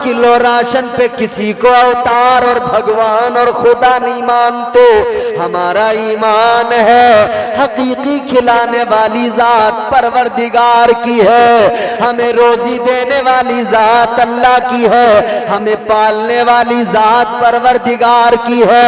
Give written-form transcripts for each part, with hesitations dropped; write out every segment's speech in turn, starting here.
Kilo ration पे किसी को अवतार और भगवान और खुदा नहीं मानते। हमारा ईमान है हकीकी खिलाने वाली जात परवरदिगार की है, हमें रोजी देने वाली जात अल्लाह की है, हमें पालने वाली जात परवरदिगार की है।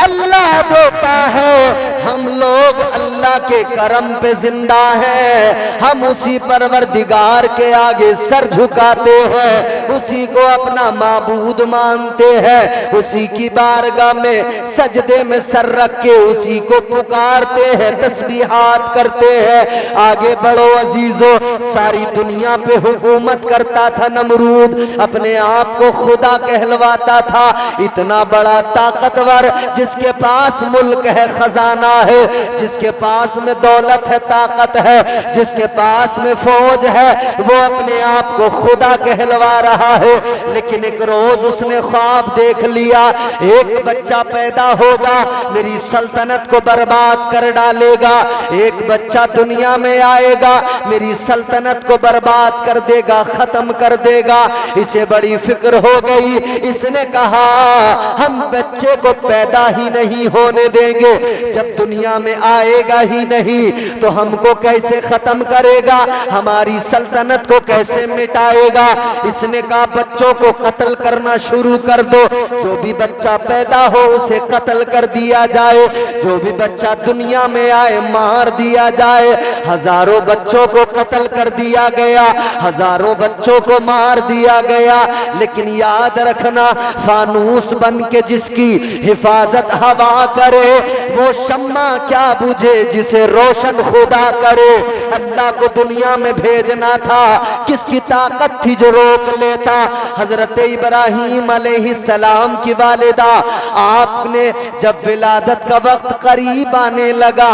अल्लाह देता है, हम लोग अल्लाह के करम पे जिंदा हैं, हम उसी परवरदिगार के आगे सर झुकाते हैं, उसी को अपना माबूद मानते हैं, उसी की बारगाह में सजदे में सर रख के उसी को पुकारते हैं, तस्बीहात करते हैं। आगे बढ़ो अजीजों, सारी दुनिया पे हुकूमत करता था नमरूद, अपने आप को खुदा कहलवाता था, इतना बड़ा ताकतवर जिसके पास मुल्क है, खजाना है, जिसके पास में दौलत है, ताकत है, जिसके पास में फौज है, वो अपने आप को खुदा कहलवा रहा है। लेकिन एक रोज उसने ख्वाब देख लिया, एक बच्चा पैदा होगा मेरी सल्तनत को बर्बाद कर डालेगा, एक बच्चा दुनिया में आएगा मेरी सल्तनत को बर्बाद कर देगा, खत्म कर देगा। इसे बड़ी फिक्र हो गई, इसने कहा हम बच्चे को पैदा ही नहीं होने देंगे, जब दुनिया में आएगा ही नहीं तो हमको कैसे खत्म करेगा, हमारी सल्तनत को कैसे मिटाएगा। इसने कहा बच्चों को कत्ल करना शुरू कर दो, जो भी बच्चा पैदा हो उसे कत्ल कर दिया जाए, जो भी बच्चा दुनिया में आए मार दिया जाए। हजारों बच्चों को कत्ल कर दिया गया, हजारों बच्चों को मार दिया गया। लेकिन याद रखना, फानूस बन के जिसकी हिफाजत हवा करे वो शम्मा क्या बुझे जिसे रोशन खुदा करे। अल्लाह को दुनिया में भेजना था, किसकी ताकत थी जो रोक लेता। हजरत इब्राहीम अलैहिस्सलाम की वालिदा, आपने जब विलादत का वक्त करीब आने लगा,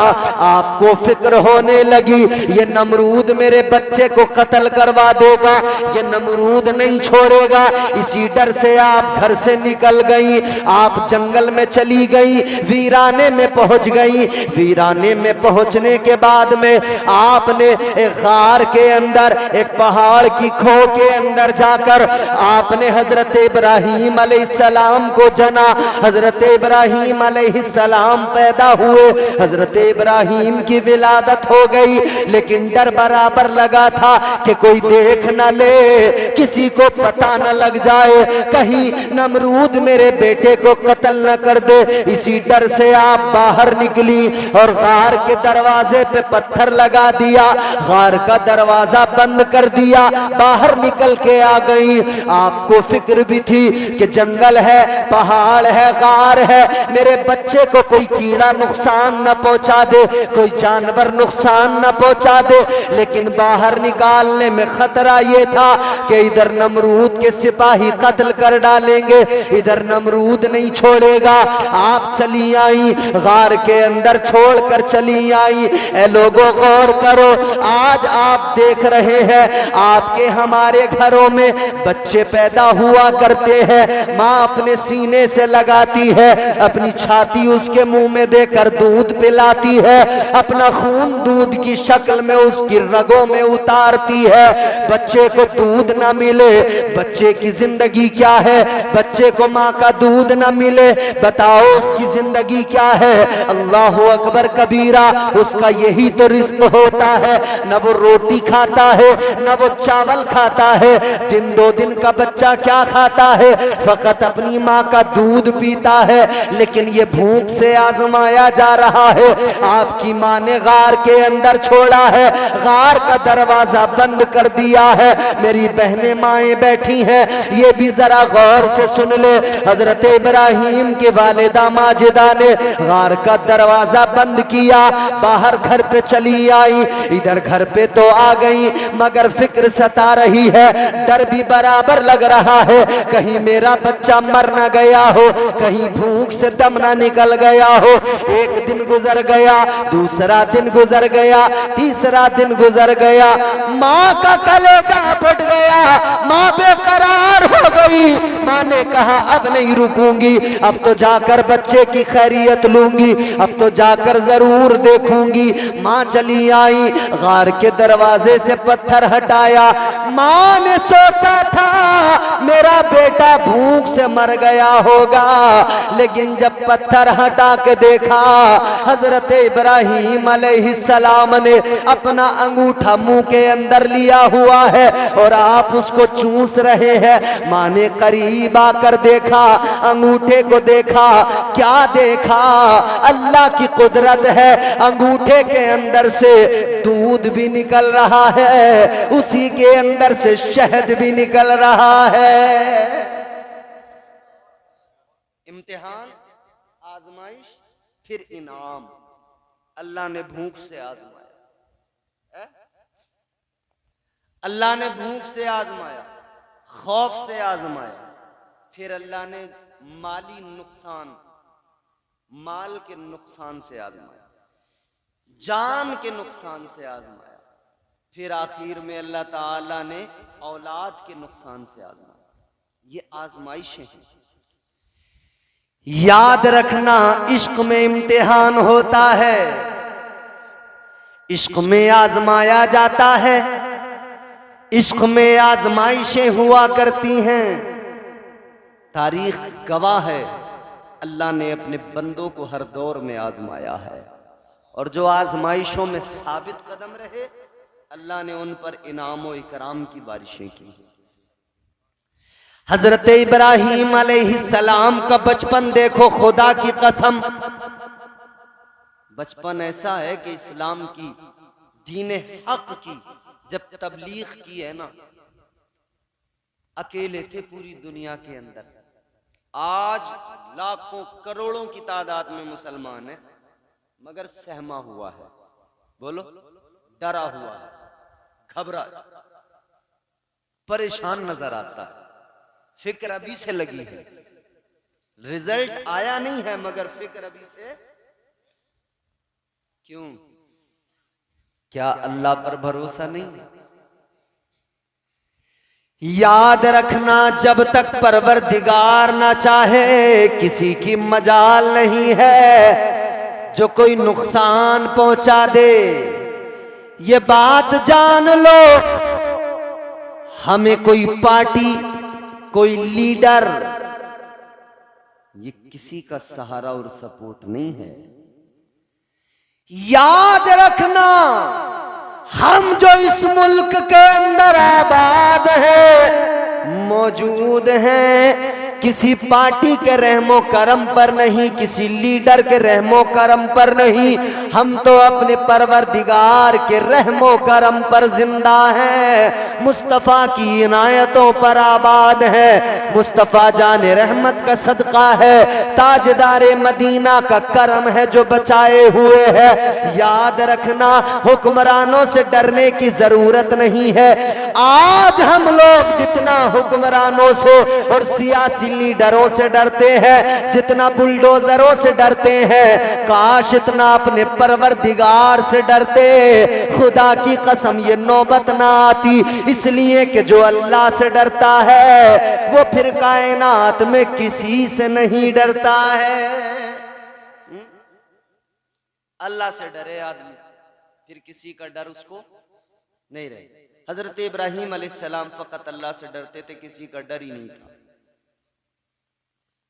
आपको फिक्र होने लगी ये नमरूद मेरे बच्चे को कत्ल करवा देगा, ये नमरूद नहीं छोड़ेगा। इसी डर से आप घर से निकल गई, आप जंगल में चली गई, वीराने में पहुंच गई। वीराने में पहुंचने के बाद में आपने एक गार के अंदर, एक पहाड़ की खो के अंदर जाकर आपने हजरत इब्राहीम अलैहिस्सलाम को जना। हजरत इब्राहीम अलैहिस्सलाम पैदा हुए, हजरत इब्राहीम की विलादत हो गई। लेकिन डर बराबर लगा था कि कोई देख न ले, किसी को पता न लग जाए, कहीं नमरूद मेरे बेटे को कत्ल न कर दे। इसी डर से आप बाहर निकली और गार के दरवाजे पे पत्थर लगा दिया, गार का दरवाजा बंद कर दिया, बाहर निकल के आ गई। आपको फिक्र भी थी कि जंगल है, पहाड़ है, गार है, मेरे बच्चे को कोई कीड़ा नुकसान न पहुंचा दे, कोई जानवर नुकसान न पहुंचा दे। लेकिन बाहर निकालने में खतरा ये था कि इधर नमरूद के सिपाही कत्ल कर डालेंगे, इधर नमरूद नहीं छोड़ेगा। आप चली आई, गार के अंदर छोड़कर चली आई। ए लोगों गौर करो, आज आप देख रहे हैं आपके हमारे घरों में बच्चे पैदा हुआ करते हैं, माँ अपने सीने से लगाती है, अपनी छाती उसके मुंह में देकर दूध पिलाती है, अपना खून दूध की शक्ल में उसकी रगों में उतारती है। बच्चे को दूध ना मिले, बच्चे की जिंदगी क्या है? बच्चे को माँ का दूध ना मिले, बताओ उसकी जिंदगी क्या है? अल्लाह अकबर कबीरा, उसका यही तो रिस्क होता है। न वो रोटी खाता है, न वो चावल खाता है। दिन दो दिन का बच्चा क्या खाता है? फकत अपनी माँ का दूध पीता है। लेकिन ये भूख से आजमाया जा रहा है। आपकी माँ ने गार के अंदर छोड़ा है, गार का दरवाजा बंद कर दिया है। मेरी बहनें माएँ बैठी हैं, ये भी जरा गौर से सुन ले। हजरत इब्राहीम के वालिदा माजिदा ने गार का दरवाजा बंद किया, बाहर घर पे चली आई। इधर घर पे तो आ गई, मगर फिक्र सता रही है, डर भी बराबर लग रहा है, कहीं मेरा बच्चा मर न गया हो, कहीं भूख से दम न निकल गया हो। एक दिन गुजर गया, दूसरा दिन गुजर गया, तीसरा दिन गुजर गया। माँ का कलेजा फट गया, माँ बेकरार हो गई। माँ माँ ने कहा अब नहीं रुकूंगी, अब तो जाकर बच्चे की खैरियत लूंगी, अब तो जाकर जरूर देखूंगी। माँ चली आई, गार के दरवाजे से पत्थर हटाया। माँ ने सोचा था मेरा बेटा भूख से मर गया होगा, लेकिन जब पत्थर हटा के देखा हजरत इब्राहीम अलैहिस्सलाम ने अपना अंगूठा मुंह के अंदर लिया हुआ है और आप उसको चूस रहे हैं। माँ ने करीब आकर देखा, अंगूठे को देखा, क्या देखा? अल्लाह की कुदरत है, अंगूठे के अंदर से दूध भी निकल रहा है, उसी के अंदर से शहद भी निकल रहा है। इम्तिहान, आजमाइश, फिर इनाम। अल्लाह ने भूख से आजमाया, अल्लाह ने भूख से आजमाया, खौफ से आजमाया, फिर अल्लाह ने माली नुकसान, माल के नुकसान से आजमाया, जान के नुकसान से आजमाया, फिर आखिर में अल्लाह ताला ने औलाद के नुकसान से आजमाया। ये आजमाइशें हैं। याद रखना, इश्क में इम्तिहान होता है, इश्क में आजमाया जाता है, इश्क में आजमाइशें हुआ करती हैं। तारीख गवाह है, अल्लाह ने अपने बंदों को हर दौर में आजमाया है, और जो आजमाइशों में साबित कदम रहे अल्लाह ने उन पर इनाम व इकराम की बारिशें की। हजरत इब्राहीम अलैहिस्सलाम का बचपन देखो, खुदा की कसम बचपन ऐसा है कि इस्लाम की, दीन हक की जब तबलीग की है ना, अकेले थे पूरी दुनिया के अंदर। आज लाखों करोड़ों की तादाद में मुसलमान है, मगर सहमा हुआ है, बोलो डरा हुआ है, घबरा, परेशान नजर आता है। फिक्र अभी से लगी है, रिजल्ट आया नहीं है, मगर फिक्र अभी से। क्यों? क्या अल्लाह पर भरोसा नहीं? याद रखना, जब तक परवरदिगार ना चाहे किसी की मजाल नहीं है जो कोई नुकसान पहुंचा दे। ये बात जान लो, हमें कोई पार्टी, कोई लीडर, ये किसी का सहारा और सपोर्ट नहीं है। याद रखना, हम जो इस मुल्क के अंदर आबाद हैं, मौजूद हैं, किसी पार्टी के रहमो करम पर नहीं, किसी लीडर के रहमो करम पर नहीं, हम तो अपने परवरदिगार के रहमो करम पर जिंदा हैं, मुस्तफ़ा की इनायतों पर आबाद है। मुस्तफ़ा जाने रहमत का सदका है, ताजदारे मदीना का करम है जो बचाए हुए है। याद रखना, हुक्मरानों से डरने की जरूरत नहीं है। आज हम लोग जितना हुक्मरानों से और सियासी लीडरों से डरते हैं, जितना बुलडोजरों से डरते हैं, काश इतना अपने परवरदिगार से डरते। खुदा की कसम ये नौबत ना आती, इसलिए कि जो अल्लाह से डरता है वो फिर कायनात में किसी से नहीं डरता है। अल्लाह से डरे आदमी, फिर किसी का डर उसको नहीं रहे। हजरत इब्राहीम अलैहिस्सलाम फकत अल्लाह से डरते थे, किसी का डर ही नहीं था।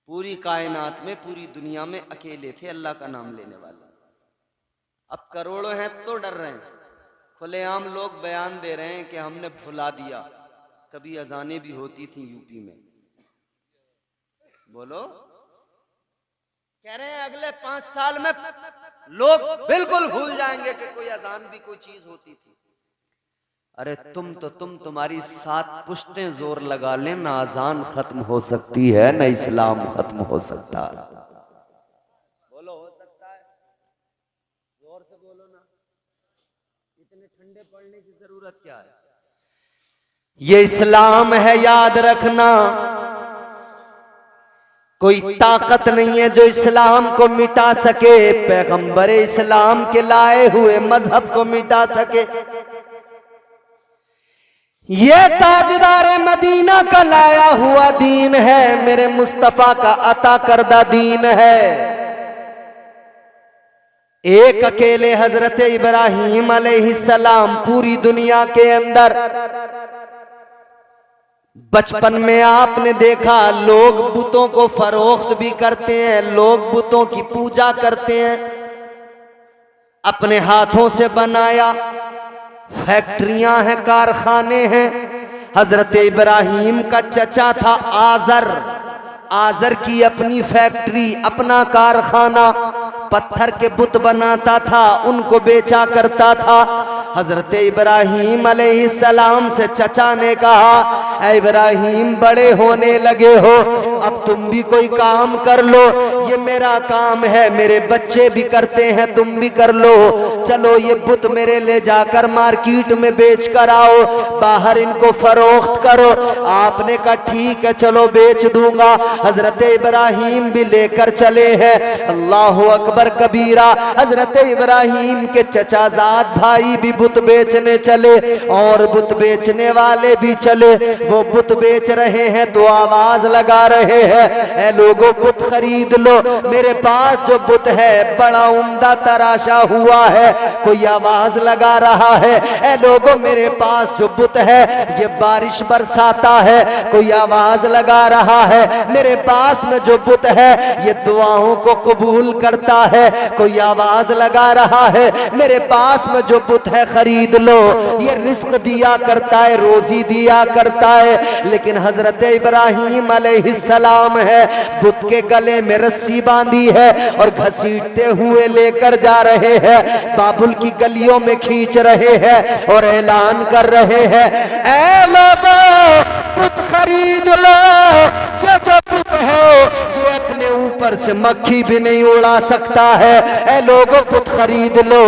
पूरी कायनात में, पूरी दुनिया में अकेले थे अल्लाह का नाम लेने वाले। अब करोड़ों हैं तो डर रहे हैं। खुलेआम लोग बयान दे रहे हैं कि हमने भुला दिया, कभी अजानें भी होती थी यूपी में। बोलो, कह रहे हैं अगले 5 साल में लोग बिल्कुल भूल जाएंगे कि कोई अजान भी कोई चीज होती थी। अरे तुम्हारी 7 पुश्तें जोर लगा लें ना, अजान खत्म हो सकती है ना इस्लाम खत्म हो सकता है। बोलो, हो सकता है? जोर से बोलो ना, इतने ठंडे पड़ने की जरूरत क्या है? ये इस्लाम है, याद रखना। कोई ताकत नहीं है जो इस्लाम को मिटा सके, पैगंबर इस्लाम के लाए हुए मजहब को मिटा सके। ये ताजदार मदीना का लाया हुआ दीन है मेरे मुस्तफा का अता करदा दीन है। एक अकेले हजरत इब्राहीम अलैहिस्सलाम पूरी दुनिया के अंदर, बचपन में आपने देखा लोग बुतों को फरोख्त भी करते हैं, लोग बुतों की पूजा करते हैं, अपने हाथों से बनाया, फैक्ट्रियां हैं, कारखाने हैं। हजरत इब्राहीम का चचा था आजर, आजर की अपनी फैक्ट्री, अपना कारखाना, पत्थर के बुत बनाता था, उनको बेचा करता था। हजरत इब्राहीम अलैहिस्सलाम से चचा ने कहा, ऐ इब्राहीम बड़े होने लगे हो, अब तुम भी कोई काम कर लो, ये मेरा काम है, मेरे बच्चे भी करते हैं, तुम भी कर लो, चलो ये बुत मेरे ले जाकर मार्केट में बेच कर आओ, बाहर इनको फरोख्त करो। आपने कहा ठीक है चलो बेच दूंगा। हजरत इब्राहीम भी लेकर चले हैं। अल्लाहु अकबर कबीरा। हजरत इब्राहीम के चचाजाद भाई भी बुत बेचने चले और बुत बेचने वाले भी चले। वो बुत बेच रहे हैं तो आवाज लगा रहे हैं, ऐ लोगों बुत खरीद लो, मेरे पास जो बुत है बड़ा उम्दा तराशा हुआ है। कोई आवाज लगा रहा है, ऐ लोगों मेरे पास जो बुत है ये बारिश बरसाता है। कोई आवाज लगा रहा है, मेरे पास में जो बुत है ये दुआओं को कबूल करता है। कोई आवाज लगा रहा है, मेरे पास में जो बुत है खरीद लो, ये रिस्क दिया करता है, रोजी दिया करता है। लेकिन हजरत इब्राहीम अलैहिस्सलाम है, बुत के गले में रस्सी बांधी है और घसीटते हुए लेकर जा रहे हैं, बाबुल की गलियों में खींच रहे हैं और ऐलान कर रहे हैं, ऐ लोगों बुत खरीद लो, ये जो बुत है ये अपने ऊपर से मक्खी भी नहीं उड़ा सकता है। ऐ लोगों बुत खरीद लो,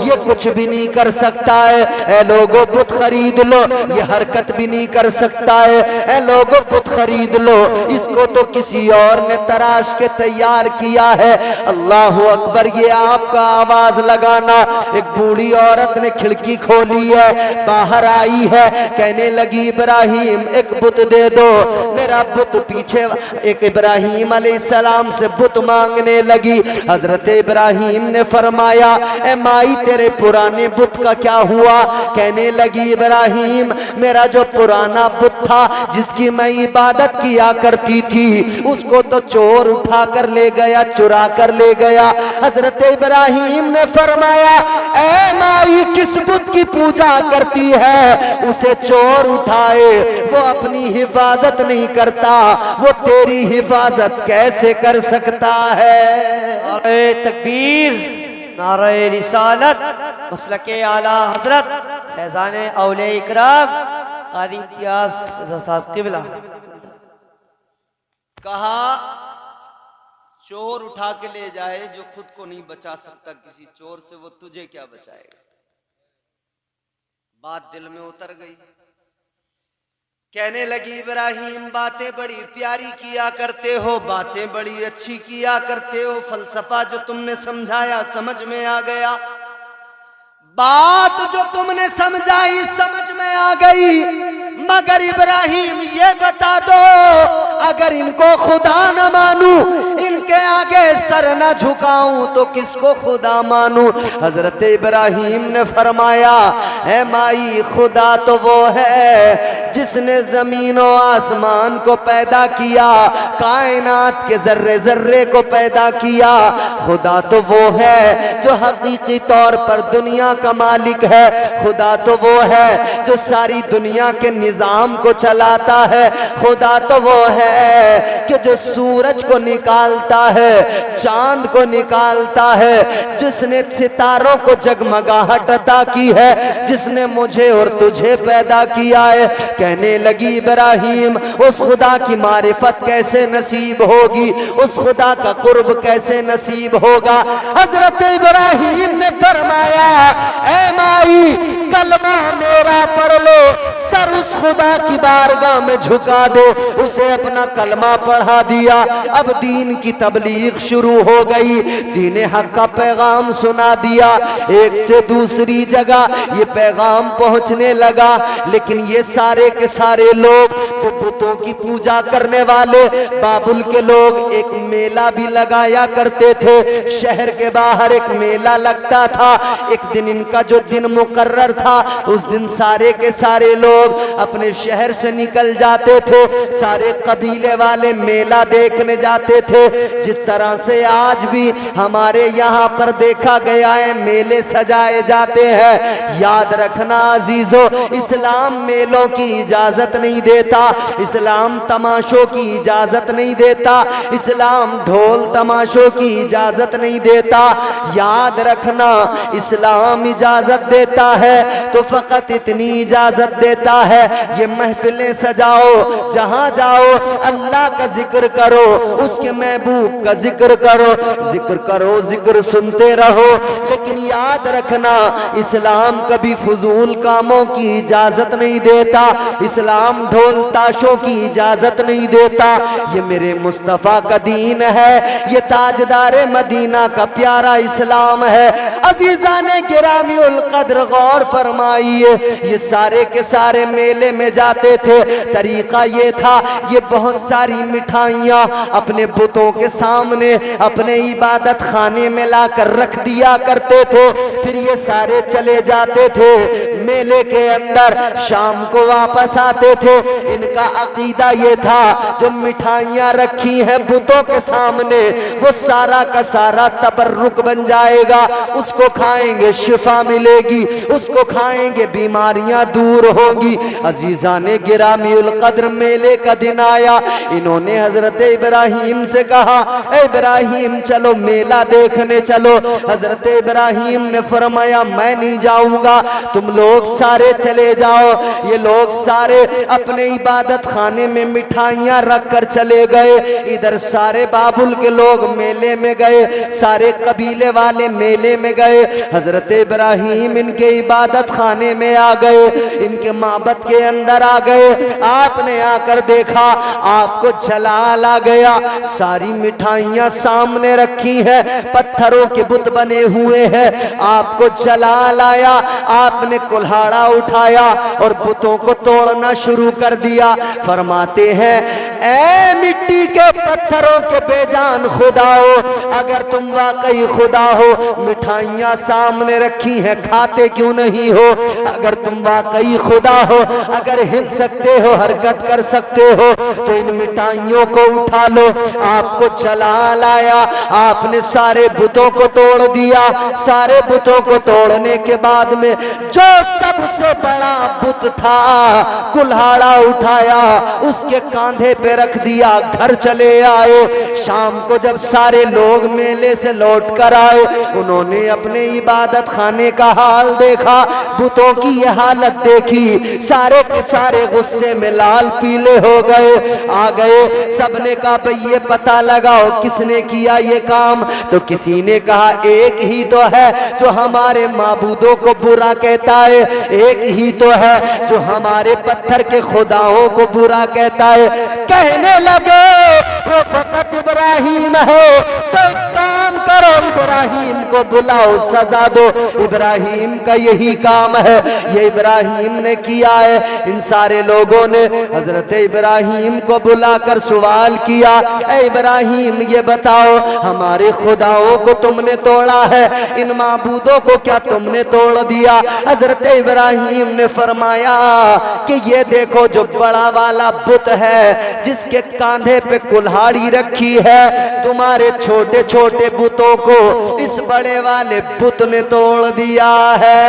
ये कुछ भी नहीं कर सकता है। ऐ लोगों बुत खरीद लो, ये हरकत भी नहीं कर सकता है। ऐ लोगों बुत खरीद लो, इसको तो किसी और ने तराश के तैयार किया है। अल्लाह अकबर। ये आपका आवाज लगाना। एक बूढ़ी औरत ने खिड़की खोली है, बाहर आई है, कहने लगी इब्राहीम एक बुत दे दो, मेरा बुत पीछे। एक इब्राहीम अलैहिस्सलाम से बुत मांगने लगी। हजरत इब्राहीम ने फरमाया, ए माई तेरे पुराने बुत का क्या हुआ? कहने लगी इब्राहीम मेरा जो पुराना बुत था जिसकी मैं इबादत किया करती थी उसको तो चोर उठा कर ले गया, चुरा कर ले गया। हजरत इब्राहीम ने फरमाया, ए माई किस बुत की पूजा करती है? उसे चोर उठाए, वो अपनी हिफाजत नहीं करता, वो तेरी हिफाजत कैसे कर सकता है? नारे तकबीर, नारे रिसालत, मसलके आला हजरत फैजान औलिया इकराम कारी इम्तियाज साहब क़िबला। कहा चोर उठा के ले जाए जो खुद को नहीं बचा सकता किसी चोर से, वो तुझे क्या बचाएगा? बात दिल में उतर गई। कहने लगी इब्राहीम बातें बड़ी प्यारी किया करते हो, बातें बड़ी अच्छी किया करते हो, फलसफा जो तुमने समझाया समझ में आ गया, बात जो तुमने समझाई समझ में आ गई, मगर इब्राहीम ये बता दो अगर इनको खुदा न मानूं, इनके आगे सर न झुकाऊं तो किसको खुदा मानूं? हजरत इब्राहीम ने फरमाया, है माई खुदा तो वो है जिसने जमीन और आसमान को पैदा किया, कायनात के जर्रे जर्रे को पैदा किया। खुदा तो वो है जो हकीकी तौर पर दुनिया का मालिक है। खुदा तो वो है जो सारी दुनिया के निजाम को चलाता है। खुदा तो वो है कि जो सूरज को निकालता है, चांद को निकालता है, जिसने सितारों को जगमगाहट अता की है, जिसने मुझे और तुझे पैदा किया है। कहने लगी इब्राहीम उस खुदा की मारिफत कैसे नसीब होगी, उस खुदा का कुर्ब कैसे नसीब होगा? हजरत इब्राहीम ने फरमाया, ऐ माई कलमा मेरा पढ़ लो, सर उस खुदा की बारगाह में झुका दो, उसे अपना कलमा कलमा पढ़ा दिया। अब दीन की तबलीग शुरू हो गई, दीन हक का पैगाम सुना दिया। एक से दूसरी जगह ये पैगाम पहुंचने लगा। लेकिन ये सारे के सारे लोग जो बुतों की पूजा करने वाले बाबुल के लोग, एक मेला भी लगाया करते थे। शहर के बाहर एक मेला लगता था। एक दिन इनका जो दिन मुकर्रर था, उस दिन सारे के सारे लोग अपने शहर से निकल जाते थे। सारे कबीले वाले मेला देखने जाते थे। जिस तरह से आज भी हमारे यहाँ पर देखा गया है मेले सजाए जाते हैं। याद रखना अजीजों, इस्लाम मेलों की इजाजत नहीं देता, इस्लाम तमाशों की इजाजत नहीं देता, इस्लाम ढोल तमाशों की इजाजत नहीं देता। याद रखना, इस्लाम इजाजत देता है तो फकत इतनी इजाजत देता है, ये महफिलें सजाओ, जहां जाओ अल्लाह का जिक्र करो, उसके महबूब का जिक्र करो, जिक्र करो, जिक्र सुनते रहो। लेकिन याद रखना, इस्लाम कभी फजूल कामों की इजाजत नहीं देता, इस्लाम ढोल ताशों की इजाजत नहीं देता। ये मेरे मुस्तफ़ा का दीन है, ये ताजदार मदीना का प्यारा इस्लाम है। अजीजा ने गिरामी उल कद्र गौर फरमाइए, ये सारे के सारे मेले में जाते थे। तरीका ये था, ये बहुत सारी मिठाइयाँ अपने बुतों के सामने अपने इबादत खाने में लाकर रख दिया करते थे। फिर ये सारे चले जाते थे मेले के अंदर, शाम को वापस आते थे। इनका अकीदा ये था, जो मिठाइयाँ रखी हैं बुतों के सामने, वो सारा का सारा तबर्रुक बन जाएगा। उसको खाएंगे शिफा मिलेगी, उसको खाएंगे बीमारियां दूर होगी। अजीजा ने गिरामी उल कद्र मेले का दिन आया, इन्होंने हजरत इब्राहिम से कहा, इब्राहिम चलो मेला देखने चलो। हजरत इब्राहिम ने फरमाया मैं नहीं जाऊंगा, तुम लोग सारे चले जाओ। ये लोग सारे अपने इबादत खाने में मिठाइयां रख कर चले गए। इधर सारे बाबुल के लोग मेले में गए, सारे कबीले वाले मेले में गए। हजरत इब्राहिम इनके इबादत खाने में आ गए, इनके माबद के अंदर आ गए। आपने आकर देखा, आपको जलाल आ गया। सारी मिठाइयां सामने रखी है, पत्थरों के बुत बने हुए हैं। आपको जलाल आया, आपने कुल्हाड़ा उठाया और बुतों को तोड़ना शुरू कर दिया। फरमाते हैं, ऐ मिट्टी के पत्थरों के बेजान खुदाओ, अगर तुम वाकई खुदा हो, मिठाइयां सामने रखी हैं, खाते क्यों नहीं हो? अगर तुम वाकई खुदा हो, अगर हिल सकते हो, हरकत कर सकते हो, तो इन मिठाइयों को उठा लो। आपको जलाल आया, आपने सारे बुतों को तोड़ दिया। सारे बुतों को तोड़ने के बाद में जो सबसे बड़ा बुत था, कुल्हाड़ा उठाया, उसके कांधे पे रख दिया, घर चले आए। शाम को जब सारे लोग मेले से लौट कर आए, उन्होंने अपने इबादत खाने का हाल देखा, बुतों की यह हालत देखी, सारे के सारे गुस्से में लाल पीले हो गए। आ गए, सबने कहा भाई ये पता लगाओ किसने किया ये काम। तो किसी ने कहा एक ही तो है जो हमारे माबूदों को बुरा कहता है, एक ही तो है जो हमारे पत्थर के खुदाओं को बुरा कहता है। कहने लगे वो फकत इब्राहिम है, तो काम करो, इब्राहिम को बुलाओ, सजा दो। इब्राहिम का यही काम है, ये इब्राहिम ने किया है। इन सारे लोगों ने हजरत इब्राहिम को बुलाकर सवाल किया, ऐ इब्राहिम ये बताओ, हमारे खुदाओं को तुमने तोड़ा है, इन माबूदों को क्या तुमने तोड़ दिया? हजरत इब्राहिम ने फरमाया कि ये देखो जो बड़ा वाला बुत है, जिसके कांधे पे कुल्हाड़ी रखी है, तुम्हारे छोटे छोटे बुतों को इस बड़े वाले बुत ने तोड़ दिया है।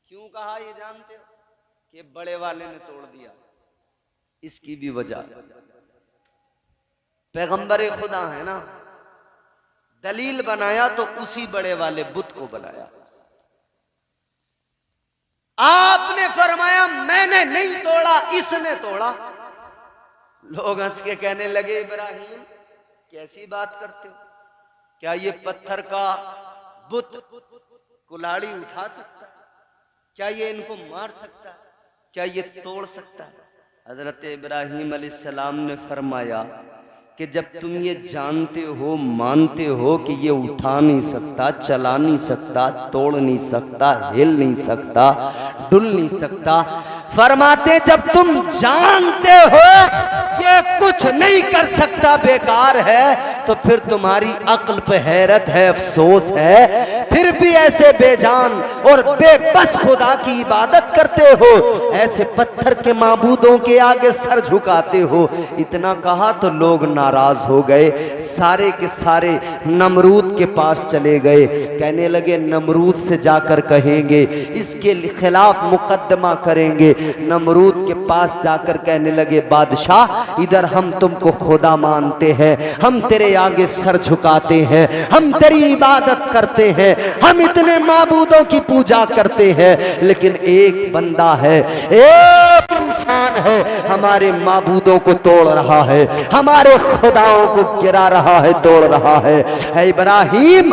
क्यों कहा ये जानते हो कि बड़े वाले ने तोड़ दिया? इसकी भी वजह, पैगंबर खुदा है ना, दलील बनाया तो उसी बड़े वाले बुत को बनाया। आपने फरमाया मैंने नहीं तोड़ा, इसने तोड़ा। लोग हंस के कहने लगे, इब्राहिम कैसी बात करते हो? क्या ये पत्थर का बुत कुल्हाड़ी उठा सकता है? क्या ये इनको मार सकता है? क्या ये तोड़ सकता है? हजरत इब्राहीम अलैहिस्सलाम ने फरमाया कि जब तुम ये जानते हो, मानते हो कि ये उठा नहीं सकता, चला नहीं सकता, तोड़ नहीं सकता, हिल नहीं सकता, डुल नहीं सकता, फरमाते जब तुम जानते हो ये कुछ नहीं कर सकता, बेकार है, तो फिर तुम्हारी अक्ल पे हैरत है, अफसोस है, फिर भी ऐसे बेजान और बेबस खुदा की इबादत करते हो, ऐसे पत्थर के माबूदों के आगे सर झुकाते हो। इतना कहा तो लोग नाराज हो गए, सारे के सारे नमरूद के पास चले गए, कहने लगे नमरूद से जाकर कहेंगे, इसके खिलाफ मुकदमा करेंगे। नमरूद के पास जाकर कहने लगे बादशाह, इधर हम तुमको खुदा मानते हैं, हम तेरे आगे सर झुकाते हैं, हम तेरी इबादत करते हैं, हम इतने माबूदों की पूजा करते हैं, लेकिन एक बंदा है, एक इंसान है, हमारे माबूदों को तोड़ रहा है, हमारे खुदाओं को गिरा रहा है, तोड़ रहा है। ऐ इब्राहीम,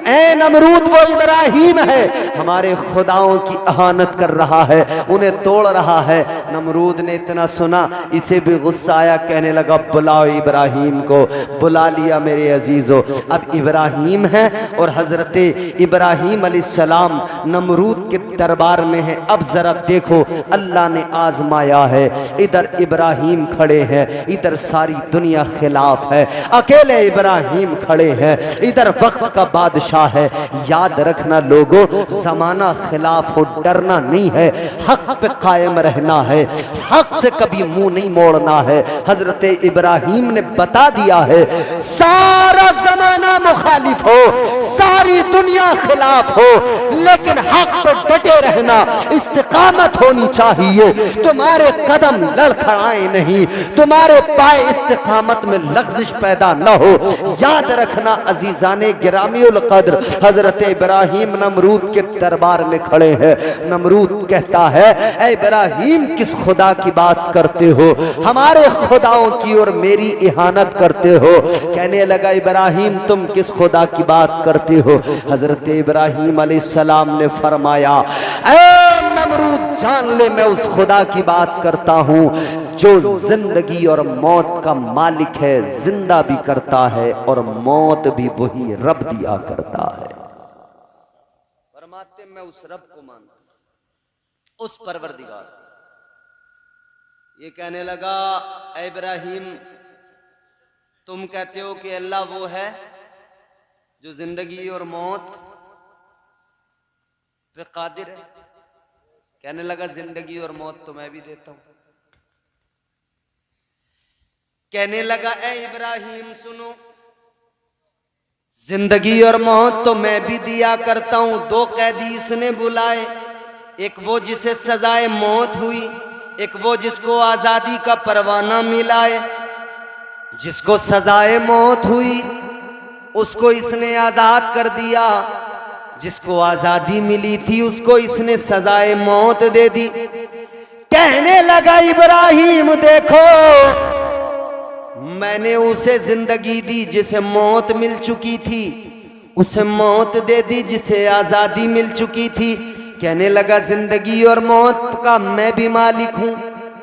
ऐ नमरूद, वो इब्राहीम है, हमारे खुदाओं की अहानत कर रहा है, उन्हें तोड़ रहा है। नमरूद ने इतना सुना, इसे भी गुस्सा आया, कहने लगा बुलाओ इब्राहीम को। बुला लिया मेरे अजीजों। अब इब्राहीम है और हजरत इब्राहीम अलैहिस्सलाम नमरूद के दरबार में है। अब जरा देखो, अल्लाह ने आजमाया है, इधर इब्राहीम खड़े हैं, इधर सारी दुनिया खिलाफ है, अकेले इब्राहीम खड़े हैं, इधर वक्त का बादशाह है। याद रखना लोगों, जमाना खिलाफ हो, डरना नहीं है, हक पे कायम रहना है, हक से कभी मुंह नहीं मोड़ना है। हजरत इब्राहीम ने बता दिया है, सारा जमाना मुखालिफ हो, सारी दुनिया खिलाफ हो, लेकिन हक पे डटे रहना, इस्तिकामत होनी चाहिए, तुम्हारे कदम लड़खड़ाए नहीं, तुम्हारे पाए इस्तिकामत में लग़्ज़िश पैदा न हो। याद रखना अजीजाने गिरामियुल क़द्र, हजरत इब्राहीम नमरूद के दरबार में खड़े हैं। नमरूद कहता है, ऐ इब्राहीम किस खुदा की बात करते हो, हमारे खुदाओं की और मेरी इहानत करते हो। कहने लगा इब्राहीम तुम किस खुदा की बात करते हो? हजरत इब्राहीम अलैहिस्सलाम ने फरमाया, ऐ नमरूद जान ले, मैं उस खुदा की बात करता हूँ जो जिंदगी और मौत का मालिक है, जिंदा भी करता है और मौत भी वही रब दिया करता है। फरमाते मैं उस रब को मानता हूं, उस परवरदिगार। ये कहने लगा, ऐ इब्राहीम तुम कहते हो कि अल्लाह वो है जो जिंदगी और मौत पे कादिर है। कहने लगा जिंदगी और मौत तो मैं भी देता हूं। कहने लगा, ऐ इब्राहीम सुनो, जिंदगी और मौत तो मैं भी दिया करता हूं। दो कैदी इसने बुलाए, एक वो जिसे सजाए मौत हुई, एक वो जिसको आजादी का परवाना मिला है। जिसको सजाए मौत हुई उसको इसने आजाद कर दिया, जिसको आजादी मिली थी उसको इसने सजाए मौत दे दी। कहने लगा इब्राहीम देखो, मैंने उसे जिंदगी दी जिसे मौत मिल चुकी थी, उसे मौत दे दी जिसे आजादी मिल चुकी थी। कहने लगा जिंदगी और मौत का मैं भी मालिक हूं।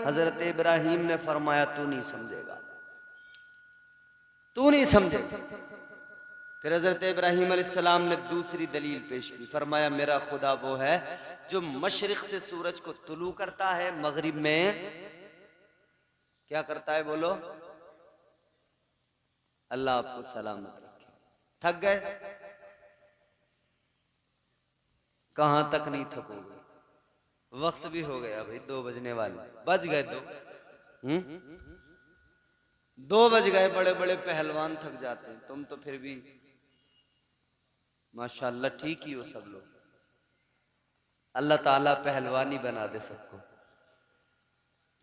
हजरत इब्राहीम ने फरमाया तू नहीं समझेगा, तू नहीं समझेगा। फिर हजरत इब्राहीम अलैहिस्सलाम ने दूसरी दलील पेश की, फरमाया मेरा खुदा वो है जो मशरिक से सूरज को तुलू करता है, मगरिब में क्या करता है बोलो? अल्लाह आपको सलामत रखे। थक गए? कहां तक नहीं थकोगे, वक्त भी हो गया भाई, 2 बजने वाले, बज गए 2 बज गए। बड़े बड़े पहलवान थक जाते हैं, तुम तो फिर भी माशाअल्लाह ठीक ही हो सब लोग। अल्लाह ताला पहलवानी बना दे सबको।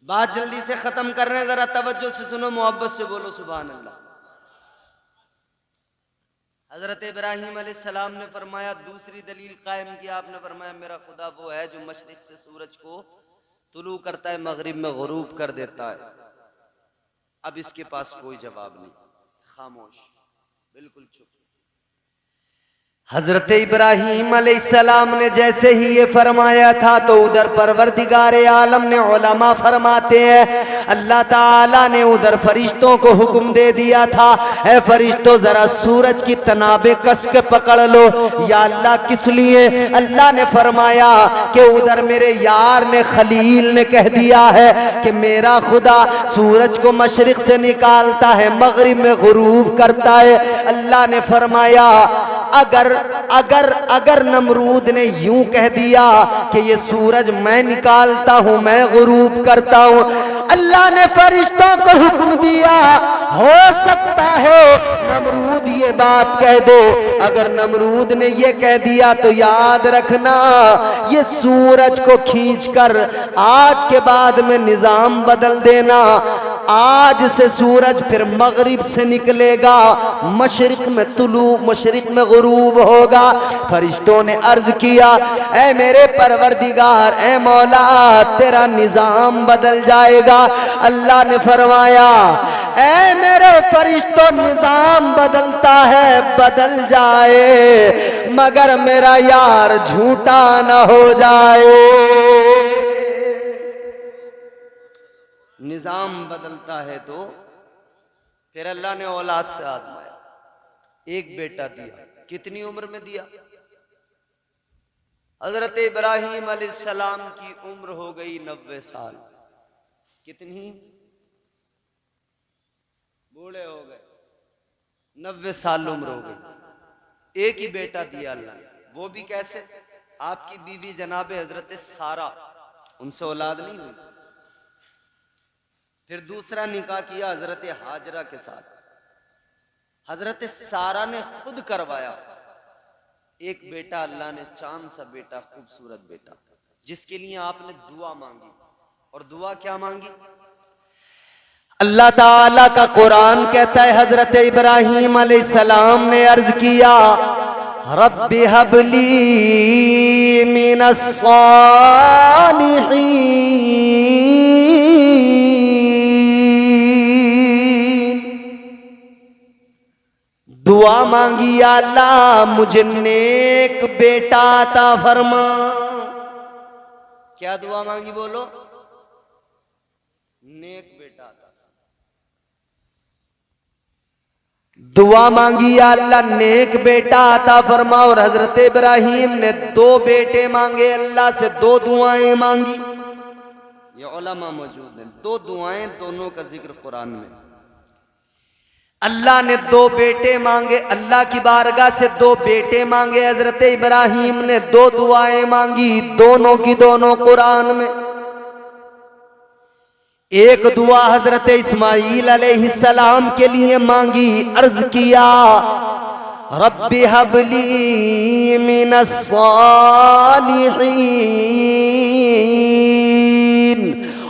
बात जल्दी से खत्म कर रहे हैं, जरा तवज्जो से सुनो, मोहब्बत से बोलो सुभान अल्लाह। हजरत इब्राहीम अलैहिस्सलाम ने फरमाया, दूसरी दलील कायम की आपने, फरमाया मेरा खुदा वो है जो मशरिक से सूरज को तुलू करता है, मगरिब में गुरूब कर देता है। अब इसके पास कोई जवाब नहीं, खामोश, बिल्कुल चुप। हजरत इब्राहीम अलैहिस्सलाम ने जैसे ही ये फरमाया था तो उधर परवरदिगारे आलम ने उलमा फरमाते हैं अल्लाह ताला ने उधर फरिश्तों को हुक्म दे दिया था, ऐ फरिश्तों जरा सूरज की तनाबे कस के पकड़ लो। या अल्लाह किस लिए? अल्लाह ने फरमाया कि उधर मेरे यार ने खलील ने कह दिया है कि मेरा खुदा सूरज को मशरिक से निकालता है, मगरिब में गुरूब करता है। अल्लाह ने फरमाया अगर नमरूद ने यूं कह दिया कि ये सूरज मैं निकालता हूं, मैं गुरूब करता हूं, अल्लाह ने फरिश्तों को हुक्म दिया, हो सकता है नमरूद ये बात कह दो। अगर नमरूद ने ये कह दिया तो याद रखना ये सूरज को खींचकर आज के बाद में निजाम बदल देना। आज से सूरज फिर मगरिब से निकलेगा, मशरिक में तुलू, मशरिक में गुरूब होगा। फरिश्तों ने अर्ज किया, ऐ मेरे परवरदिगार, ऐ मौला, तेरा निजाम बदल जाएगा। अल्लाह ने फरमाया, ऐ मेरे फरिश्तों, निजाम बदलता है, बदल जाए, मगर मेरा यार झूठा न हो जाए। निजाम बदलता है तो फिर अल्लाह ने औलाद से आजमाया, एक बेटा दिया। कितनी उम्र में दिया? हजरत इब्राहीम अलैहिस्सलाम की उम्र हो गई 90 साल। कितनी? बूढ़े हो गए, 90 साल उम्र हो गई। एक ही बेटा दिया अल्लाह ने, वो भी कैसे? आपकी बीवी जनाबे हजरत सारा, उनसे औलाद नहीं हुई। फिर दूसरा निकाह किया हजरत हाजरा के साथ, हजरत सारा ने खुद करवाया। एक बेटा अल्लाह ने, चांद सा बेटा, खूबसूरत बेटा, जिसके लिए आपने दुआ मांगी। और दुआ क्या मांगी? अल्लाह ताला का कुरान कहता है, हजरत इब्राहीम अलैहिस्सलाम ने अर्ज किया, रब्बि हबली मिनस सालिहीन, दुआ मांगी, या अल्लाह मुझे नेक बेटा अता फरमा। क्या दुआ मांगी? बोलो, नेक बेटा अता। दुआ मांगी, या अल्लाह नेक बेटा अता फरमा। और हजरत इब्राहीम ने 2 बेटे मांगे अल्लाह से, 2 दुआएं मांगी। ये उलमा मौजूद हैं, 2 दुआएं, दोनों का जिक्र कुरान में। अल्लाह ने 2 बेटे मांगे, अल्लाह की बारगाह से 2 बेटे मांगे। हजरत इब्राहीम ने 2 दुआएं मांगी, दोनों की दोनों कुरान में। एक दुआ हजरत इस्माईल अलैहिस्सलाम के लिए मांगी, अर्ज किया, रब्बि हबली मिनस सालिहीन।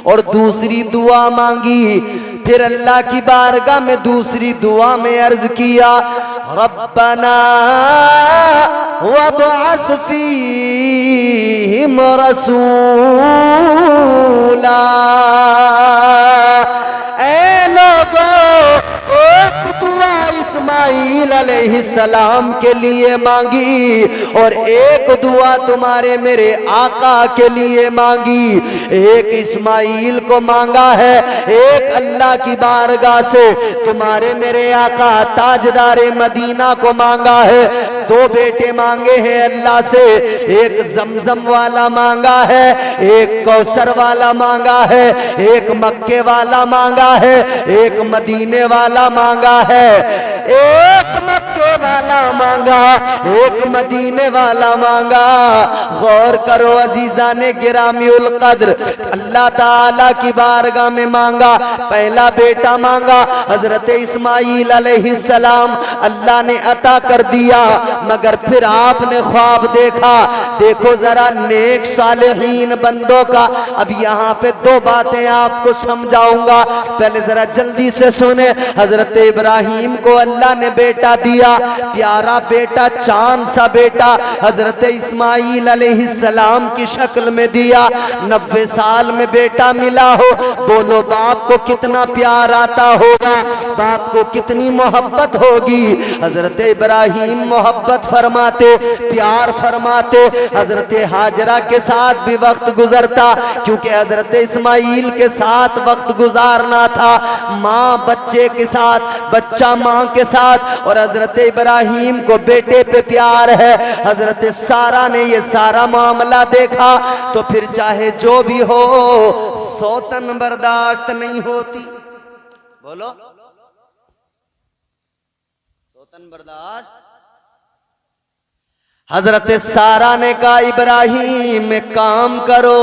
और दूसरी दुआ मांगी, फिर अल्लाह की बारगाह में दूसरी दुआ में अर्ज किया, रब्बना वबअस फीहिम रसूला। ऐ लोगों, एक दुआ इस्माईल अलैहिस्सलाम के लिए मांगी और एक दुआ तुम्हारे मेरे आका के लिए मांगी। एक इस्माईल को मांगा है, एक अल्लाह की बारगाह से तुम्हारे मेरे आका ताजदारे मदीना को मांगा है। 2 बेटे मांगे हैं अल्लाह से, एक जमजम वाला मांगा है, एक कौसर वाला मांगा है, एक मक्के वाला मांगा है, एक मदीने वाला मांगा है। एक मक्के वाला मांगा, एक मदीने वाला मांगा। गौर करो अजीजाने गिरामीउल कद्र, अल्लाह ताला की बारगाह में मांगा। पहला बेटा मांगा हजरत इस्माईल अलैहिस्सलाम, अल्लाह ने अता कर दिया। मगर फिर आपने ख्वाब देखा, देखो जरा नेक सालेहीन बंदों का। अब यहाँ पे 2 बातें आपको समझाऊंगा, पहले जरा जल्दी से सुने। हजरत इब्राहीम को अल्लाह ने बेटा दिया, प्यारा बेटा, चांद सा बेटा, हजरत इस्माईल अलैहिस्सलाम की शक्ल में दिया। 90 साल में बेटा मिला हो, बोलो बाप को कितना प्यार आता होगा, बाप को कितनी मोहब्बत होगी। हजरत इब्राहीम मोहब्बत मोहब्बत फरमाते, प्यार फरमाते। हजरत हाजरा के साथ भी वक्त गुजरता, क्योंकि हजरत इस्माइल के साथ वक्त गुजारना था, माँ बच्चे के साथ, बच्चा माँ के साथ। और हजरत इब्राहिम को बेटे पे प्यार है। हजरत सारा ने ये सारा मामला देखा, तो फिर चाहे जो भी हो सौतन बर्दाश्त नहीं होती। बोलो, सौतन बर्दाश्त। हजरत सारा ने कहा इब्राहिम एक काम करो,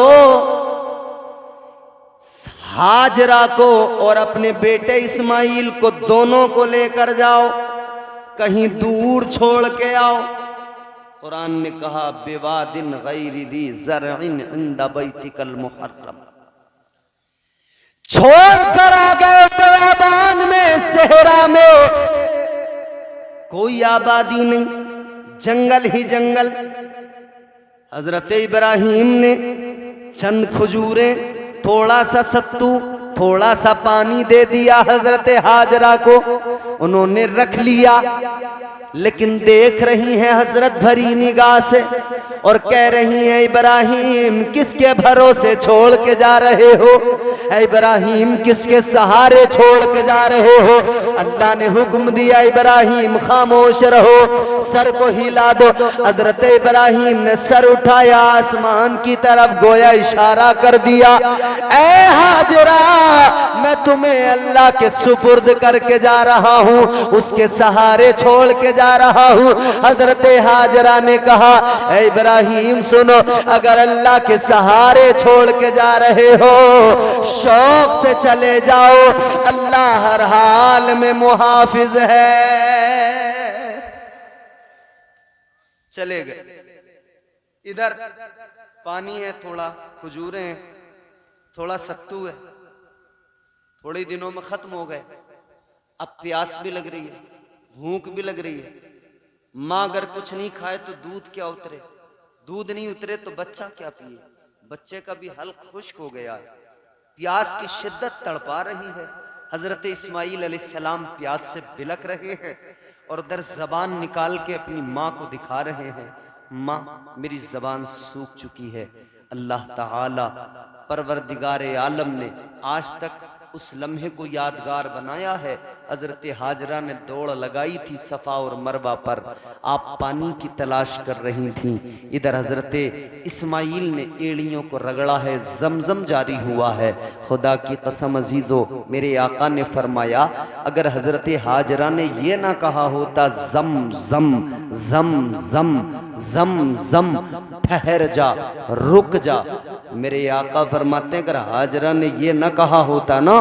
हाजरा को और अपने बेटे इस्माइल को दोनों को लेकर जाओ, कहीं दूर छोड़ के आओ। कुरान ने कहा बेवादिन गैरि दी ज़रइन इंदा बैतिकल मुहर्रम, छोड़ कर आ गए बेयाबान में, सहरा में, कोई आबादी नहीं, जंगल ही जंगल। हजरत इब्राहिम ने चंद खजूरें, थोड़ा सा सत्तू, थोड़ा सा पानी दे दिया हजरत हाजरा को, उन्होंने रख लिया। लेकिन देख रही हैं हजरत भरी निगाह से और कह रही हैं इब्राहिम किसके भरोसे छोड़ के जा रहे हो, इब्राहिम किसके सहारे छोड़ के जा रहे हो। अल्लाह ने हुक्म दिया इब्राहिम खामोश रहो, सर को हिला दो। हजरत इब्राहिम ने सर उठाया आसमान की तरफ, गोया इशारा कर दिया, ऐ हाजरा मैं तुम्हें अल्लाह के सुपुर्द करके जा रहा हूँ, उसके सहारे छोड़ के जा रहा हूँ। हजरत हाजरा ने कहा ऐ इब्राहिम सुनो, अगर अल्लाह के सहारे छोड़ के जा रहे हो शौक से चले जाओ, अल्लाह हर हाल में मुहाफिज है। चले गए। इधर पानी है, थोड़ा खजूरें हैं, थोड़ा सत्तू है, थोड़े दिनों में खत्म हो गए। अब प्यास भी लग रही है, भूख भी लग रही है। माँ अगर कुछ नहीं खाए तो दूध क्या उतरे, दूध नहीं उतरे तो बच्चा क्या पिए। बच्चे का भी हल खुश्क हो गया है, प्यास की शिद्दत तड़पा रही है। हजरत इस्माइल अलैहिस्सलाम प्यास से बिलक रहे हैं और उधर जबान निकाल के अपनी माँ को दिखा रहे हैं, माँ मेरी जबान सूख चुकी है। अल्लाह ताला परवरदिगार आलम ने आज तक उस लम्हे को यादगार बनाया है। हजरत हाजरा ने दौड़ लगाई थी सफ़ा और मरवा पर, आप पानी की तलाश कर रही थीं। इधर हजरत इस्माइल ने एड़ियों को रगड़ा है, जमजम जारी हुआ है। खुदा की कसम अजीज़ो, मेरे आका ने फरमाया अगर हजरत हाजरा ने ये ना कहा होता जम जम जम जम जम जम ठहर जा, रुक जा, मेरे आका फरमाते हैं अगर हाजरा ने ये न कहा होता ना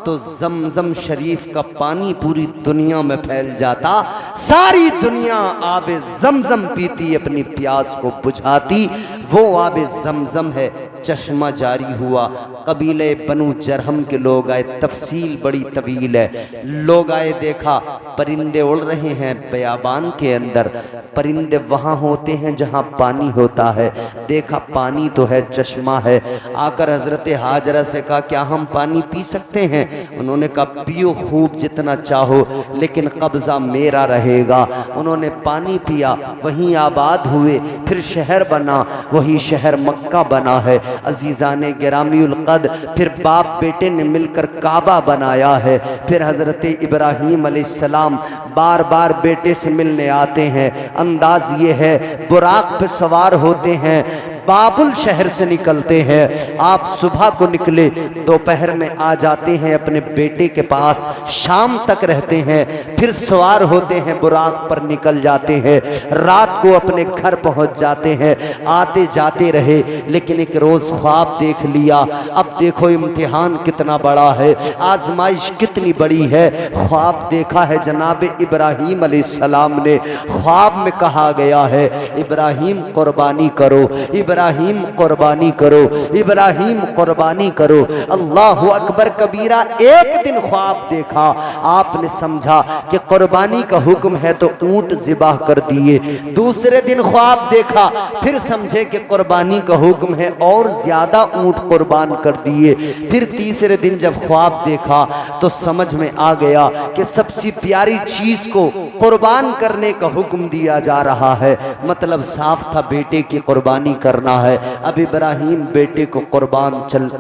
तो जमजम शरीफ का पानी पूरी दुनिया में फैल जाता, सारी दुनिया आबे जमजम पीती, अपनी प्यास को बुझाती। वो आबे जमजम है, चश्मा जारी हुआ। कबीले बनु जरहम के लोग आए, तफसील बड़ी तवील है। लोग आए, देखा परिंदे उड़ रहे हैं बयाबान के अंदर। परिंदे वहाँ होते हैं जहाँ पानी होता है, देखा पानी तो है, चश्मा है। आकर हजरत हाजरा से कहा क्या हम पानी पी सकते हैं? उन्होंने कहा पियो खूब जितना चाहो, लेकिन कब्जा मेरा रहेगा। उन्होंने पानी पिया, वहीं आबाद हुए, फिर शहर बना, वही शहर मक्का बना है। अजीज़ाने गिरामीउल कद्र, फिर बाप बेटे ने मिलकर काबा बनाया है। फिर हज़रत इब्राहीम अलैहिस्सलाम बार बार बेटे से मिलने आते हैं। अंदाज ये है बुराक पे सवार होते हैं, बाबुल शहर से निकलते हैं। आप सुबह को निकले, दोपहर में आ जाते हैं अपने बेटे के पास, शाम तक रहते हैं, फिर सवार होते हैं, बुराक पर निकल जाते हैं, रात को अपने घर पहुंच जाते हैं। आते जाते रहे, लेकिन एक रोज़ ख्वाब देख लिया। अब देखो इम्तिहान कितना बड़ा है, आजमाइश कितनी बड़ी है। ख्वाब देखा है जनाब इब्राहीम अलैहिस्सलाम ने। ख्वाब में कहा गया है इब्राहीम कुर्बानी करो, इब्राहीम इब्राहिम कुर्बानी करो, इब्राहिम कुर्बानी करो। अल्लाह अकबर कबीरा। एक दिन ख्वाब देखा, आपने समझा कि कुर्बानी का हुक्म है तो ऊंट ज़िबा कर दिए। दूसरे दिन ख्वाब देखा, फिर समझे कि कुर्बानी का हुक्म है और ज्यादा ऊंट कुर्बान कर दिए। फिर तीसरे दिन जब ख्वाब देखा तो समझ में आ गया कि सबसे प्यारी चीज को कुर्बान करने का हुक्म दिया जा रहा है। मतलब साफ था बेटे की कुर्बानी करना है। अब इब्राहिम बेटे को कुर्बान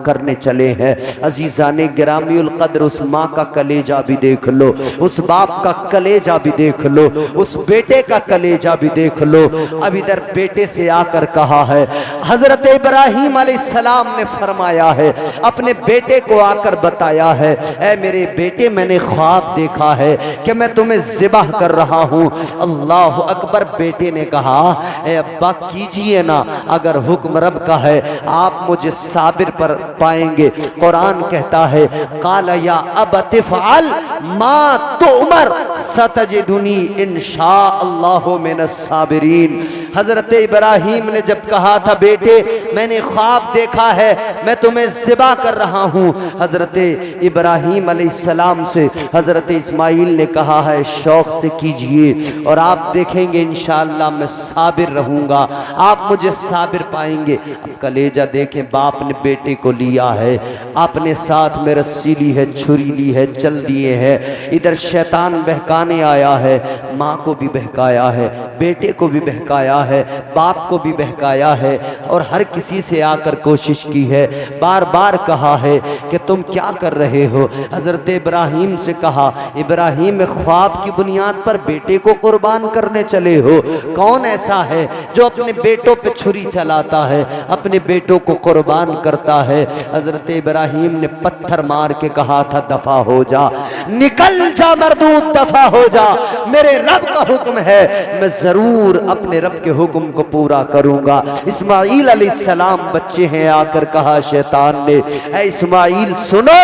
करने चले हैं। अजीजाने गिरामीउल कद्र, उस माँ का कलेजा भी देख लो, उस बाप का कलेजा भी देख लो, उस बेटे का कलेजा भी देख लो। अब इधर बेटे से आकर कहा है, हजरत इब्राहिम अलैहिस्सलाम ने फरमाया है, अपने बेटे को आकर बताया है, ऐ मेरे बेटे मैंने ख्वाब देखा है कि मैं तुम्हें ज़िबाह कर रहा हूँ। अल्लाह अकबर। बेटे ने कहा, ए अब्बा कीजिए ना, अगर हुक्म रब का है आप मुझे साबिर पर पाएंगे। कुरान कहता है, काला या अबति फ़अल मा तुअमर सतजिदुनी इंशाअल्लाहु मिनस साबिरीन। हजरत इब्राहिम ने जब कहा था, बेटे मैंने ख्वाब देखा है, मैं तुम्हें ज़िबा कर रहा हूँ। हजरत इब्राहिम अलैहिस्सलाम से हजरत इस्माइल ने कहा है, शौक से कीजिए और आप देखेंगे इंशाअल्लाह मैं साबिर रहूँगा, आप मुझे साबिर पाएंगे। अब कलेजा देखें, बाप ने बेटे को लिया है, अपने साथ में रस्सी ली है, छुरी ली है, चल दिए हैं। इधर शैतान बहकाने आया है, माँ को भी बहकाया है, बेटे को भी बहकाया है, बाप को भी बहकाया है और हर किसी से आकर कोशिश की है। बार बार कहा है कि तुम क्या कर रहे हो। हजरत इब्राहिम से कहा, इब्राहिम ख्वाब की बुनियाद पर बेटे को कुर्बान करने चले हो। कौन ऐसा है जो अपने बेटों पे छुरी चलाता है, अपने बेटों को कुर्बान करता है। हजरत इब्राहिम ने पत्थर मार के कहा था, दफा हो जा, निकल जा मरदूद, दफा हो जा, मेरे रब का हुक्म है, मैं जरूर अपने रब के हुक्म को पूरा करूंगा। इस्माइल अलैहिस्सलाम बच्चे हैं, आकर कहा शैतान ने, ऐ इस्माइल सुनो,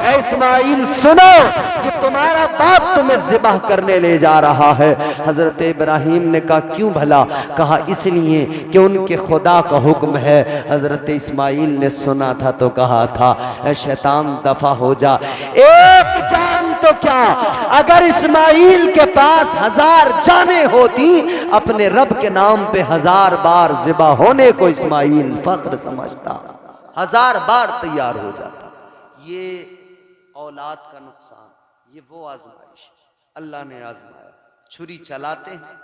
ऐ इस्माइल सुनो, कि तुम्हारा बाप तुम्हें ज़िबाह करने ले जा रहा है। हजरत इब्राहिम ने कहा, क्यों भला? कहा, इसलिए कि उनके खुदा का हुक्म है। हजरत इस्माइल ने सुना था तो कहा था, ऐ शैतान दफा हो जा, एक जान तो क्या, अगर इस्माइल के पास 1000 जाने होती, अपने रब के नाम पे 1000 बार ज़िबा होने को इस्माइल फख्र समझता, 1000 बार तैयार हो जाता। ये औलाद का नुकसान, ये वो आजमाइश अल्लाह ने आजमाया। छुरी चलाते हैं,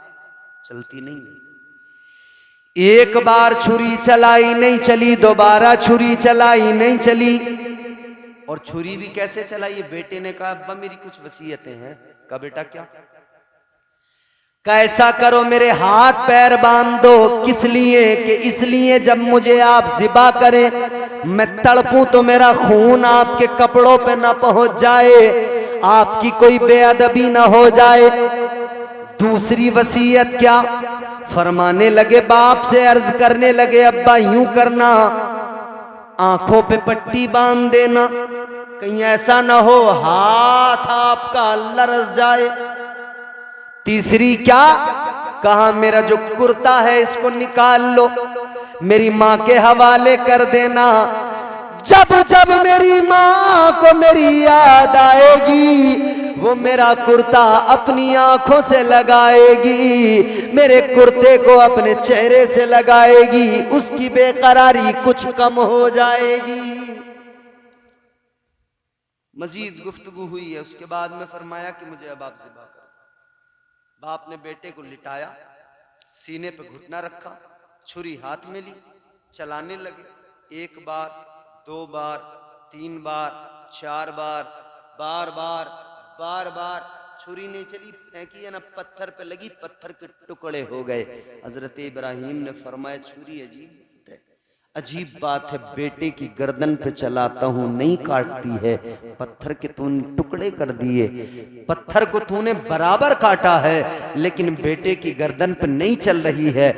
चलती नहीं है। एक बार छुरी चलाई नहीं चली, दोबारा छुरी चलाई नहीं चली, और छुरी भी कैसे चलाई? बेटे ने कहा, अब्बा मेरी कुछ वसीयतें हैं। कहा, बेटा क्या? कैसा करो, मेरे हाथ पैर बांध दो। किस लिए? कि इसलिए जब मुझे आप ज़िबा करें, मैं तड़पूं तो मेरा खून आपके कपड़ों पे ना पहुंच जाए, आपकी कोई बेअदबी ना हो जाए। दूसरी वसीयत क्या? फरमाने लगे, बाप से अर्ज करने लगे, अब्बा यूं करना, आंखों पे पट्टी बांध देना, कहीं ऐसा ना हो हाथ आपका लरस जाए। तीसरी क्या? कहा, मेरा जो कुर्ता है इसको निकाल लो, मेरी माँ के हवाले कर देना। जब जब मेरी माँ को मेरी याद आएगी, वो मेरा कुर्ता अपनी आंखों से लगाएगी, मेरे कुर्ते को अपने चेहरे से लगाएगी, उसकी बेकरारी कुछ कम हो जाएगी। मजीद गुफ्तगू हुई है, उसके बाद में फरमाया कि मुझे अब आप ज़िबा करो। बाप ने बेटे को लिटाया, सीने पे घुटना रखा, छुरी हाथ में ली, चलाने लगे। 1 बार, 2 बार, 3 बार, 4 बार, बार बार, बार बार छुरी नहीं चली, फेंकी है ना, पत्थर पे लगी, पत्थर के टुकड़े हो गए। हजरत इब्राहिम ने फरमाया, छुरी अजीब बात है, बेटे की गर्दन पे चलाता हूँ नहीं काटती है, पत्थर के तूने टुकड़े कर दिए, पत्थर को तूने बराबर काटा है, लेकिन बेटे की गर्दन पे नहीं चल रही है।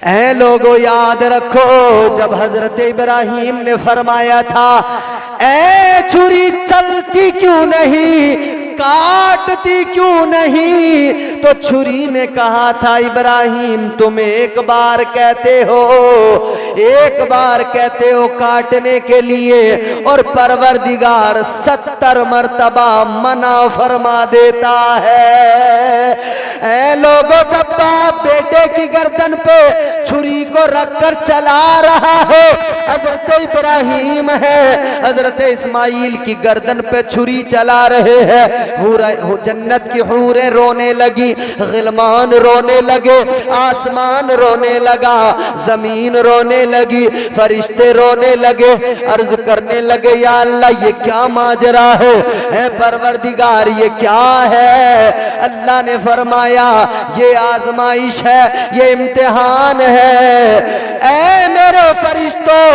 ऐ लोगों याद रखो, जब हजरत इब्राहिम ने फरमाया था, ऐ छुरी चलती क्यों नहीं, काटती क्यों नहीं? तो छुरी ने कहा था इब्राहिम तुम एक बार कहते हो, एक बार कहते हो काटने के लिए, और परवरदिगार 70 मर्तबा मना फरमा देता है। ऐ लोगों, जब बाप बेटे की गर्दन पे छुरी को रखकर चला रहा है, हजरत इब्राहिम है, हजरत इस्माइल की गर्दन पे छुरी चला रहे हैं। जन्नत की हूरें रोने लगी, गिलमान रोने लगे, आसमान रोने लगा, जमीन रोने लगी, फरिश्ते रोने लगे, अर्ज करने लगे या अल्लाह ये क्या माजरा है परवरदिगार, ये क्या है? अल्लाह ने फरमाया ये आजमाइश है, ये इम्तिहान है। ऐ मेरे फरिश्तों,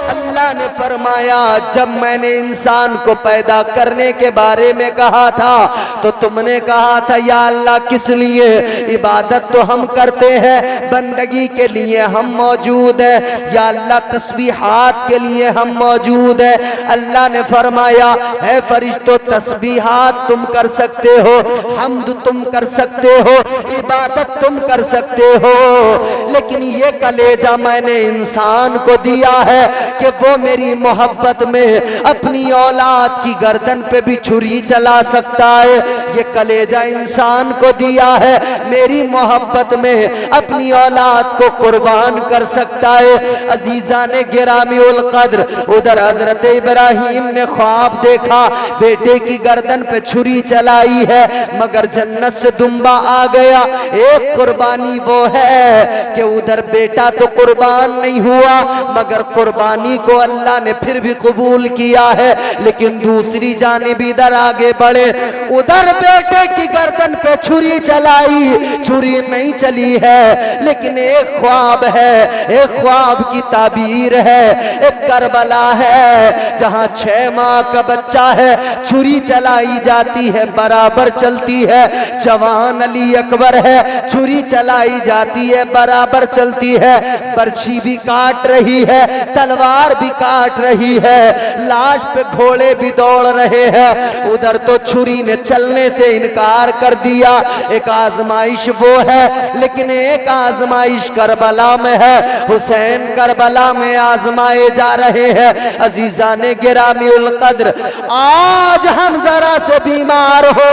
अल्लाह ने फरमाया जब मैंने इंसान को पैदा करने के बारे में कहा था तो तुमने कहा था या अल्लाह किस लिए? इबादत तो हम करते हैं, बंदगी के लिए हम मौजूद है, या अल्लाह तस्बीहात के लिए हम मौजूद है। अल्लाह ने फरमाया है फरिश्तों तस्बीहात तुम कर सकते हो, हम्द तुम कर सकते हो, इबादत तुम कर सकते हो, लेकिन ये कलेजा मैंने इंसान को दिया है कि वो मेरी मोहब्बत में अपनी औलाद की गर्दन पे भी छुरी चला सकता है। ये कलेजा इंसान को दिया है, मेरी मोहब्बत में अपनी औलाद को कुर्बान कर सकता है। अजीजा ने गिरामी उल कद्र, उधर हजरत इब्राहिम ने ख्वाब देखा, बेटे की गर्दन पे छुरी चलाई है, मगर जन्नत से दुम्बा आ गया। एक कुर्बानी वो है कि उधर बेटा तो कुर्बान नहीं हुआ, मगर कुर्बानी को अल्लाह ने फिर भी कबूल किया है। लेकिन दूसरी जानिब इधर आगे बढ़े, उधर बेटे की गर्दन पे छुरी चलाई, छुरी नहीं चली है, लेकिन एक ख्वाब है, एक ख्वाब की ताबीर है, एक करबला है जहां 6 माह का बच्चा है, छुरी चलाई जाती है, बराबर चलती है। जवान अली अकबर है, छुरी चलाई जाती है, बराबर चलती है। बर्छी भी काट रही है, तलवार भी काट रही है, लाश पे घोड़े भी दौड़ रहे हैं। उधर तो छुरी ने चलने से इनकार कर दिया। एक आजमाइश वो है, लेकिन एक आजमाइश करबला में है। हुसैन करबला में आजमाए जा रहे हैं। अजीजा ने गिरामी उल कद्र, आज हम जरा से बीमार हो,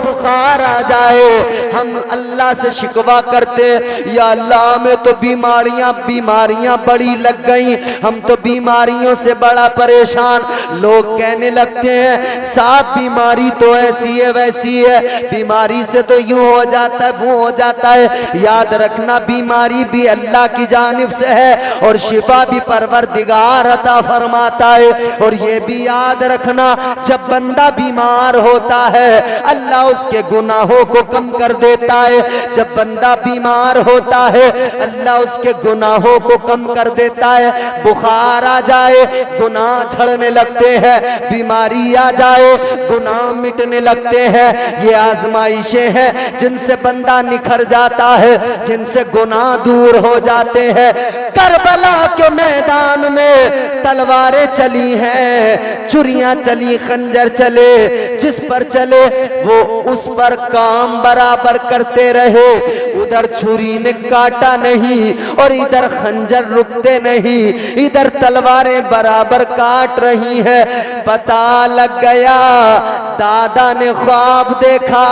बुखार आ जाए, हम अल्लाह से शिकवा करते या अल्लाह में तो बीमारियां बड़ी लग गई, हम तो बीमारियों से बड़ा परेशान। लोग कहने लगते हैं साहब बीमारी तो ऐसी है वैसी है, बीमारी से तो यूं हो जाता है वो हो जाता है। याद रखना बीमारी भी अल्लाह की जानिब से है और शिफा भी परवरदिगार अता फरमाता है। और ये भी याद रखना जब बंदा बीमार होता है अल्लाह उसके गुनाहों को कम कर देता है। जब बंदा बीमार होता है अल्लाह उसके गुनाहों को कम कर देता है। बुखार आ जाए गुनाह झड़ने लगते हैं, बीमारी आ जाए गुनाह मिटने लगते हैं। ये आजमाइशें हैं जिनसे बंदा निखर जाता है, जिनसे गुनाह दूर हो जाते हैं। करबला के मैदान में तलवारें चली हैं, छुरियां चली, खंजर चले, जिस पर चले वो उस पर काम बराबर करते रहे। उधर छुरी ने काटा नहीं और इधर खंजर रुकते नहीं, इधर तलवारें बराबर काट रही हैं। पता लग गया दादा ने ख्वाब देखा,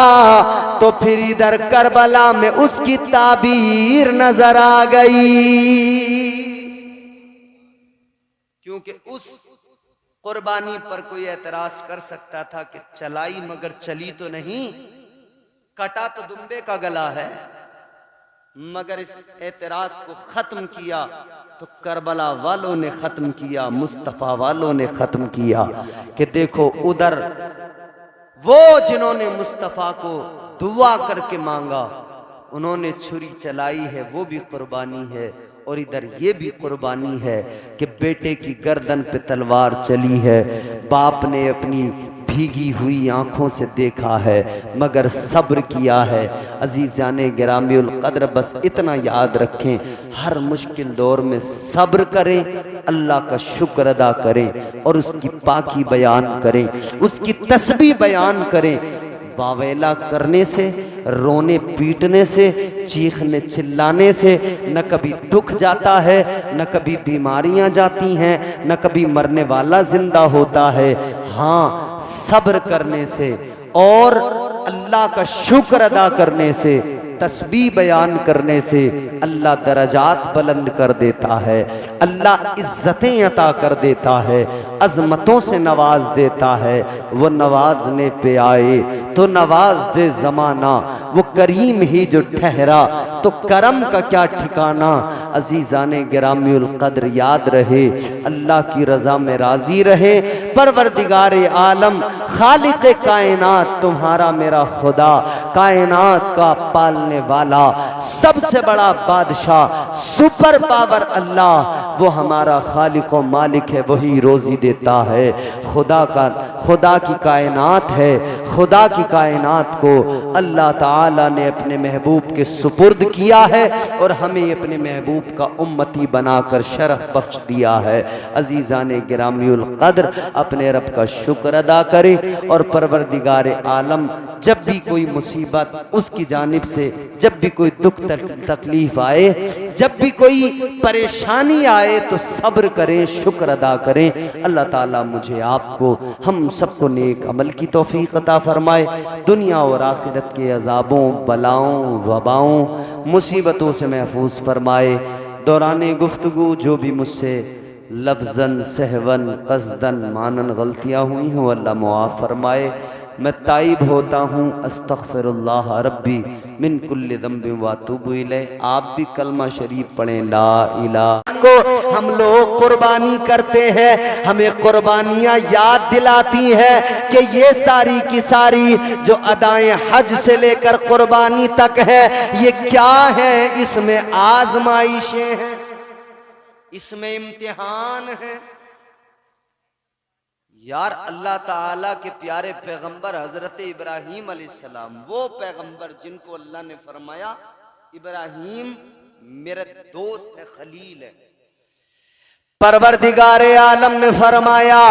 तो फिर इधर करबला में उसकी ताबीर नजर आ गई। क्योंकि उस कुर्बानी पर कोई एतराज कर सकता था कि चलाई मगर चली तो नहीं, कटा तो दुम्बे का गला है, मगर इस एतराज को खत्म किया तो करबला वालों ने खत्म किया, मुस्तफा वालों ने खत्म किया। कि देखो उधर वो जिन्होंने मुस्तफा को दुआ करके मांगा उन्होंने छुरी चलाई है, वो भी कुर्बानी है। और इधर ये भी कुर्बानी है कि बेटे की गर्दन पे तलवार चली है, बाप ने अपनी भीगी हुई आंखों से देखा है मगर सब्र किया है। अजीज़ाने गिरामी उल कद्र, बस इतना याद रखें, हर मुश्किल दौर में सब्र करें, अल्लाह का शुक्र अदा करें और उसकी पाकी बयान करें, उसकी तस्बीह बयान करें। वावेला करने से, रोने पीटने से, चीखने चिल्लाने से न कभी दुख जाता है, न कभी बीमारियां जाती हैं, न कभी मरने वाला जिंदा होता है। हाँ, सब्र करने से और अल्लाह का शुक्र अदा करने से, तस्बीह बयान करने से अल्लाह दरजात बुलंद कर देता है, अल्लाह इज्जतें अता कर देता है, अजमतों से नवाज देता है। वो नवाजने पे आए तो नवाज दे ज़माना, वो करीम ही जो ठहरा तो करम का क्या ठिकाना। अजीज़ाने गिरामियुल क़द्र याद रहे, अल्लाह की रज़ा में राज़ी रहे। परवरदिगारे आलम खालिक़े कायनात तुम्हारा मेरा खुदा, कायनात का पालने वाला, सबसे बड़ा बादशाह, सुपर पावर अल्लाह, वो हमारा खालिक व मालिक है, वही रोज़ी देता है। खुदा की कायनात है, खुदा की कायनात को अल्लाह ताला ने अपने महबूब के सुपुर्द किया है और हमें अपने महबूब का उम्मती बनाकर शरफ बख्श दिया है। अजीज़ाने गिरामियुल क़द्र अपने रब का शुक्र अदा करें और परवरदिगार आलम जब भी कोई मुसीबत उसकी जानिब से, जब भी कोई दुख तकलीफ आए, जब भी कोई परेशानी आए तो सब्र करें, शुक्र अदा करें। अल्लाह ताला मुझे आपको हम सबको नेक अमल की तौफीक अता फरमाए, दुनिया और आखिरत के अजाबों, बलाओं, वबाओं, मुसीबतों से महफूज फरमाए। दौरान गुफ्तगू जो भी मुझसे लफ्ज़न, सहवन, क़स्दन, मानन गलतियाँ हुई हों अल्लाह मुआफ़ फरमाए। मैं ताइब होता हूँ, अस्तग़फ़िरुल्लाह रब्बी मिन कुल्लि ज़ंबिन व अतूबु इलैह। आप भी कलमा शरीफ पढ़ें, ला इलाहा। को हम लोग कुर्बानी करते हैं, हमें कुर्बानियाँ याद दिलाती है कि ये सारी की सारी जो अदाएं हज से लेकर कुर्बानी तक है, ये क्या है? इसमें आजमाइशें हैं, इसमें इम्तिहान है। यार अल्लाह ताला के प्यारे पैगंबर हजरत इब्राहीम अलैहिस्सलाम, वो पैगंबर जिनको अल्लाह ने फरमाया इब्राहीम मेरे दोस्त है, खलील है। परवरदिगारे आलम ने फरमाया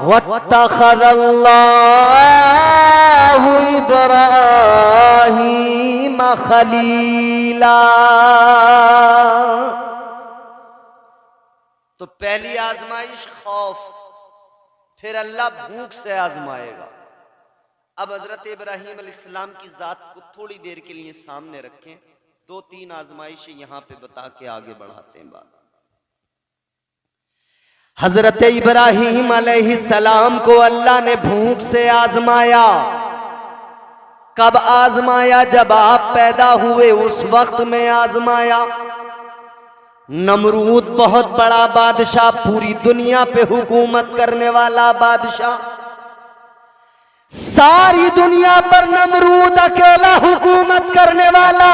वत्तखज़ल्लाहु इब्राहीम खलीला। तो पहली आजमाइश खौफ, फिर अल्लाह भूख से आजमाएगा। अब हजरत इब्राहीम अलैहिस्सलाम की जात को थोड़ी देर के लिए सामने रखें, दो तीन आजमाइशें यहां पे बता के आगे बढ़ाते हैं बात। हजरत इब्राहीम अलैहिस्सलाम को अल्लाह ने भूख से आजमाया। कब आजमाया? जब आप पैदा हुए उस वक्त में आजमाया। नमरूद बहुत बड़ा बादशाह, पूरी दुनिया पे हुकूमत करने वाला बादशाह, सारी दुनिया पर नमरूद अकेला हुकूमत करने वाला,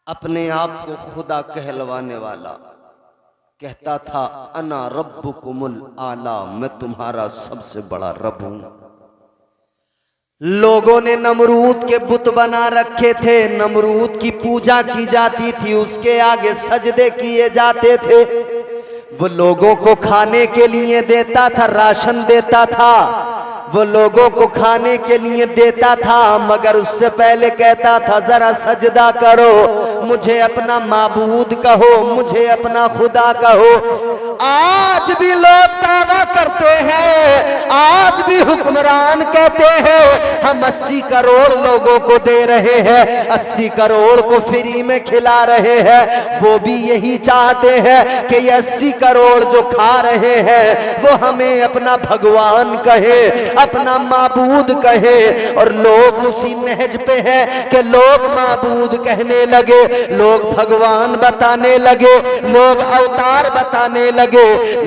अपने आप को खुदा कहलवाने वाला, कहता था अना रब्बुकुमुल आला, मैं तुम्हारा सबसे बड़ा रब हूं। लोगों ने नमरूद के बुत बना रखे थे, नमरूद की पूजा की जाती थी, उसके आगे सजदे किए जाते थे। वो लोगों को खाने के लिए देता था, राशन देता था, वो लोगों को खाने के लिए देता था, मगर उससे पहले कहता था जरा सजदा करो, मुझे अपना माबूद कहो, मुझे अपना खुदा कहो। आज भी लोग दावा करते हैं, आज भी हुक्मरान कहते हैं हम 80 करोड़ लोगों को दे रहे हैं, 80 करोड़ को फ्री में खिला रहे हैं। वो भी यही चाहते हैं कि ये 80 करोड़ जो खा रहे हैं वो हमें अपना भगवान कहे, अपना माबूद कहे। और लोग उसी नहज पे हैं कि लोग माबूद कहने लगे, लोग भगवान बताने लगे, लोग अवतार बताने लगे,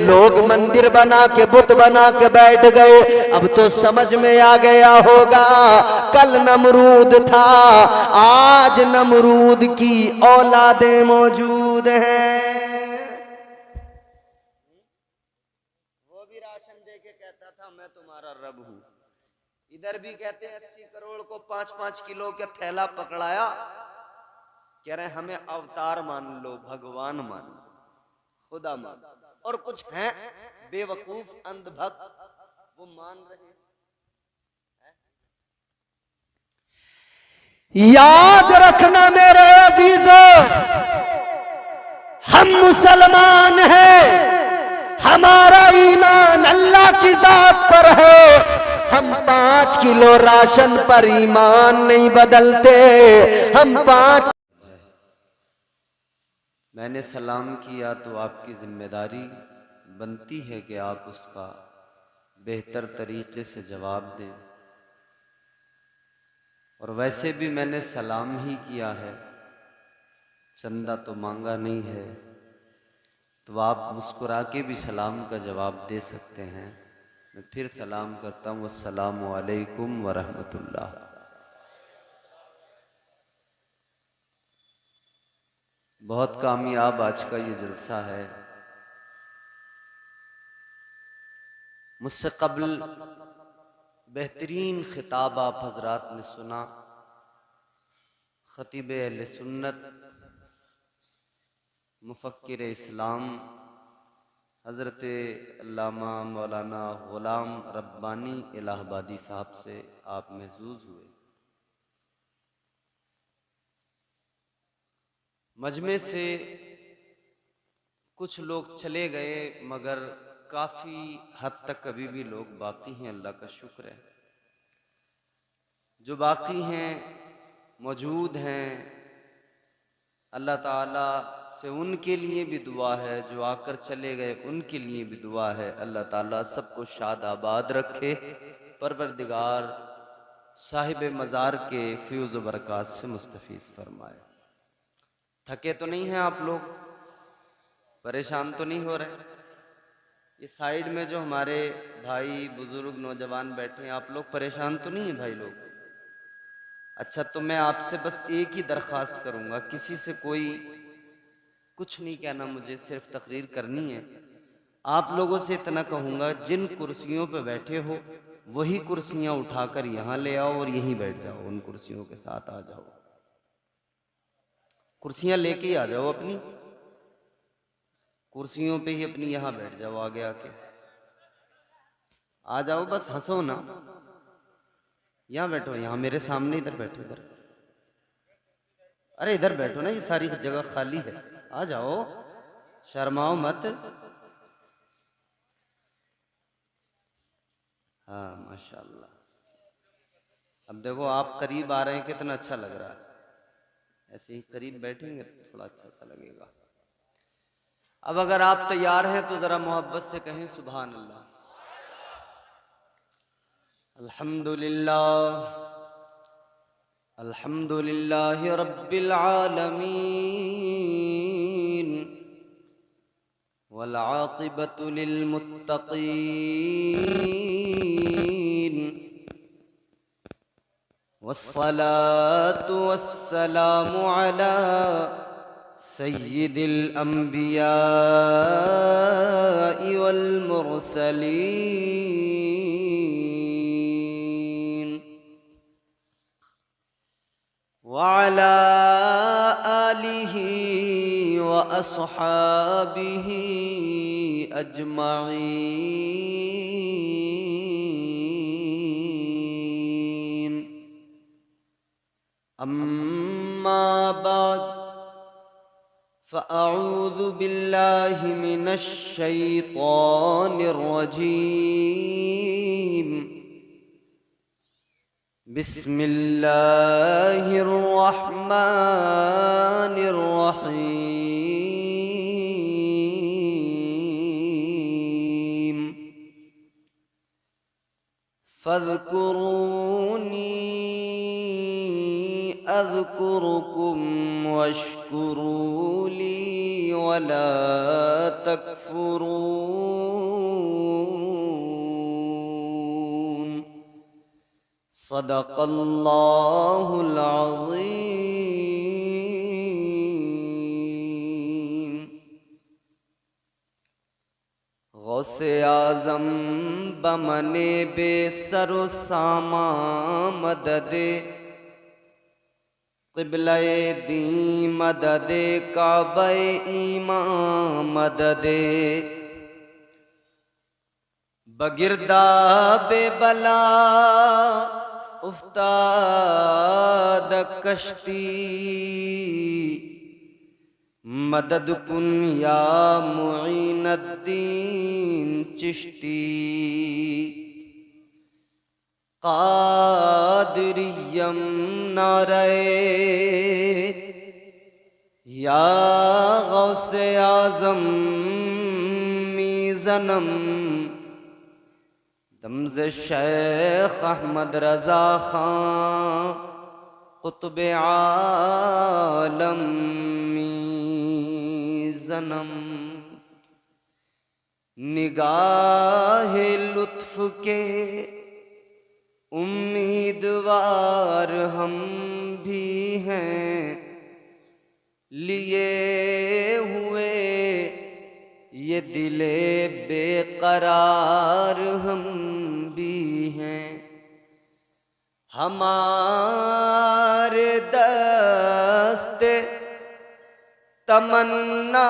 लोग मंदिर बना के बुत बना के बैठ गए। अब तो समझ में आ गया होगा, कल नमरूद था, आज नमरूद की औलादें मौजूद हैं। वो भी राशन दे के कहता था मैं तुम्हारा रब हूं। इधर भी कहते हैं 80 करोड़ को 5-5 किलो का थैला पकड़ाया, कह रहे हमें अवतार मान लो, भगवान मान लो, खुदा मान लो। और कुछ हैं बेवकूफ अंधभक्त, वो मान रहे हैं याद रखना मेरे अजीजों, हम मुसलमान हैं, हमारा ईमान अल्लाह की जात पर है। हम 5 किलो राशन पर ईमान नहीं बदलते। हम 5 मैंने सलाम किया तो आपकी जिम्मेदारी बनती है कि आप उसका बेहतर तरीके से जवाब दें। और वैसे भी मैंने सलाम ही किया है, चंदा तो मांगा नहीं है, तो आप मुस्कुरा के भी सलाम का जवाब दे सकते हैं। मैं फिर सलाम करता हूँ, अस्सलामु अलैकुम व रहमतुल्लाह। बहुत कामयाब आज का ये जलसा है। मुझसे कबल बेहतरीन खिताब आप हजरात ने सुना। खतीब अहले सुन्नत मुफक्किर इस्लाम हज़रत अल्लामा मौलाना ग़ुलाम रब्बानी इलाहाबादी साहब से आप महज़ूज़ हुए। मजमे से कुछ लोग चले गए, मगर काफ़ी हद तक अभी भी लोग बाकी हैं। अल्लाह का शुक्र है, जो बाकी हैं मौजूद हैं। अल्लाह ताला से उनके लिए भी दुआ है, जो आकर चले गए उनके लिए भी दुआ है। अल्लाह ताला सबको शाद आबाद रखे। परवरदिगार साहिब मज़ार के फ़यूज़ व बरक़ात से मुस्तफ़ीज़ फरमाए। थके तो नहीं हैं आप लोग? परेशान तो नहीं हो रहे? ये साइड में जो हमारे भाई बुजुर्ग नौजवान बैठे हैं, आप लोग परेशान तो नहीं हैं भाई लोग? अच्छा, तो मैं आपसे बस एक ही दरख्वास्त करूंगा, किसी से कोई कुछ नहीं कहना, मुझे सिर्फ तकरीर करनी है। आप लोगों से इतना कहूंगा, जिन कुर्सियों पे बैठे हो वही कुर्सियां उठाकर यहाँ ले आओ और यहीं बैठ जाओ। उन कुर्सियों के साथ आ जाओ, कुर्सियां लेके ही आ जाओ। अपनी कुर्सियों पे ही अपनी यहाँ बैठ जाओ। आगे आके आ जाओ, बस हंसो ना। यहाँ बैठो, यहाँ मेरे सामने, इधर बैठो, इधर। अरे इधर बैठो ना, ये सारी जगह खाली है। आ जाओ, शर्माओ मत। हाँ माशाल्लाह। अब देखो आप करीब आ रहे हैं, कितना अच्छा लग रहा है। ऐसे ही करीब बैठेंगे तो थोड़ा अच्छा सा लगेगा। अब अगर आप तैयार हैं तो ज़रा मोहब्बत से कहें सुभान अल्लाह। अल्हम्दुलिल्लाह, अल्हम्दुलिल्लाहि रब्बिल आलमीन, वल आक़िबतु लिल मुत्तक़ीन, वस्सलातु वस्सलामु अला सय्यिदिल अंबिया'i वल मुरसलीन, वअला आलिहि व अस्हाबिहि अजमईन। अम्मा बाद फ़अऊज़ु बिल्लाहि मिनश शैतानिर रजीम। बिस्मिल्लाहिर रहमानिर रहीम। फ़ज़्कुरूनी अज़्कुरुकुम वश्कुरू ली वला तकफुरून। सदक़ल्लाहुल अज़ीम। गौसे आज़म बमने बेसरो सामा मददे, क़िबले दी मददे, काबे ईमान मददे, बगिरदा बेबला उफ्ताद कश्ती मदद कुन या मुईनुद्दीन चिश्ती कादरियम नारे या गौसे आजम मीज़नम दमज़ शेख अहमद रज़ा खां कुतुब आलम मीज़नम निगाह लुत्फ के उम्मीदवार हम भी हैं, लिए हुए ये दिले बेकरार हम भी हैं। हमारे दस्ते तमन्ना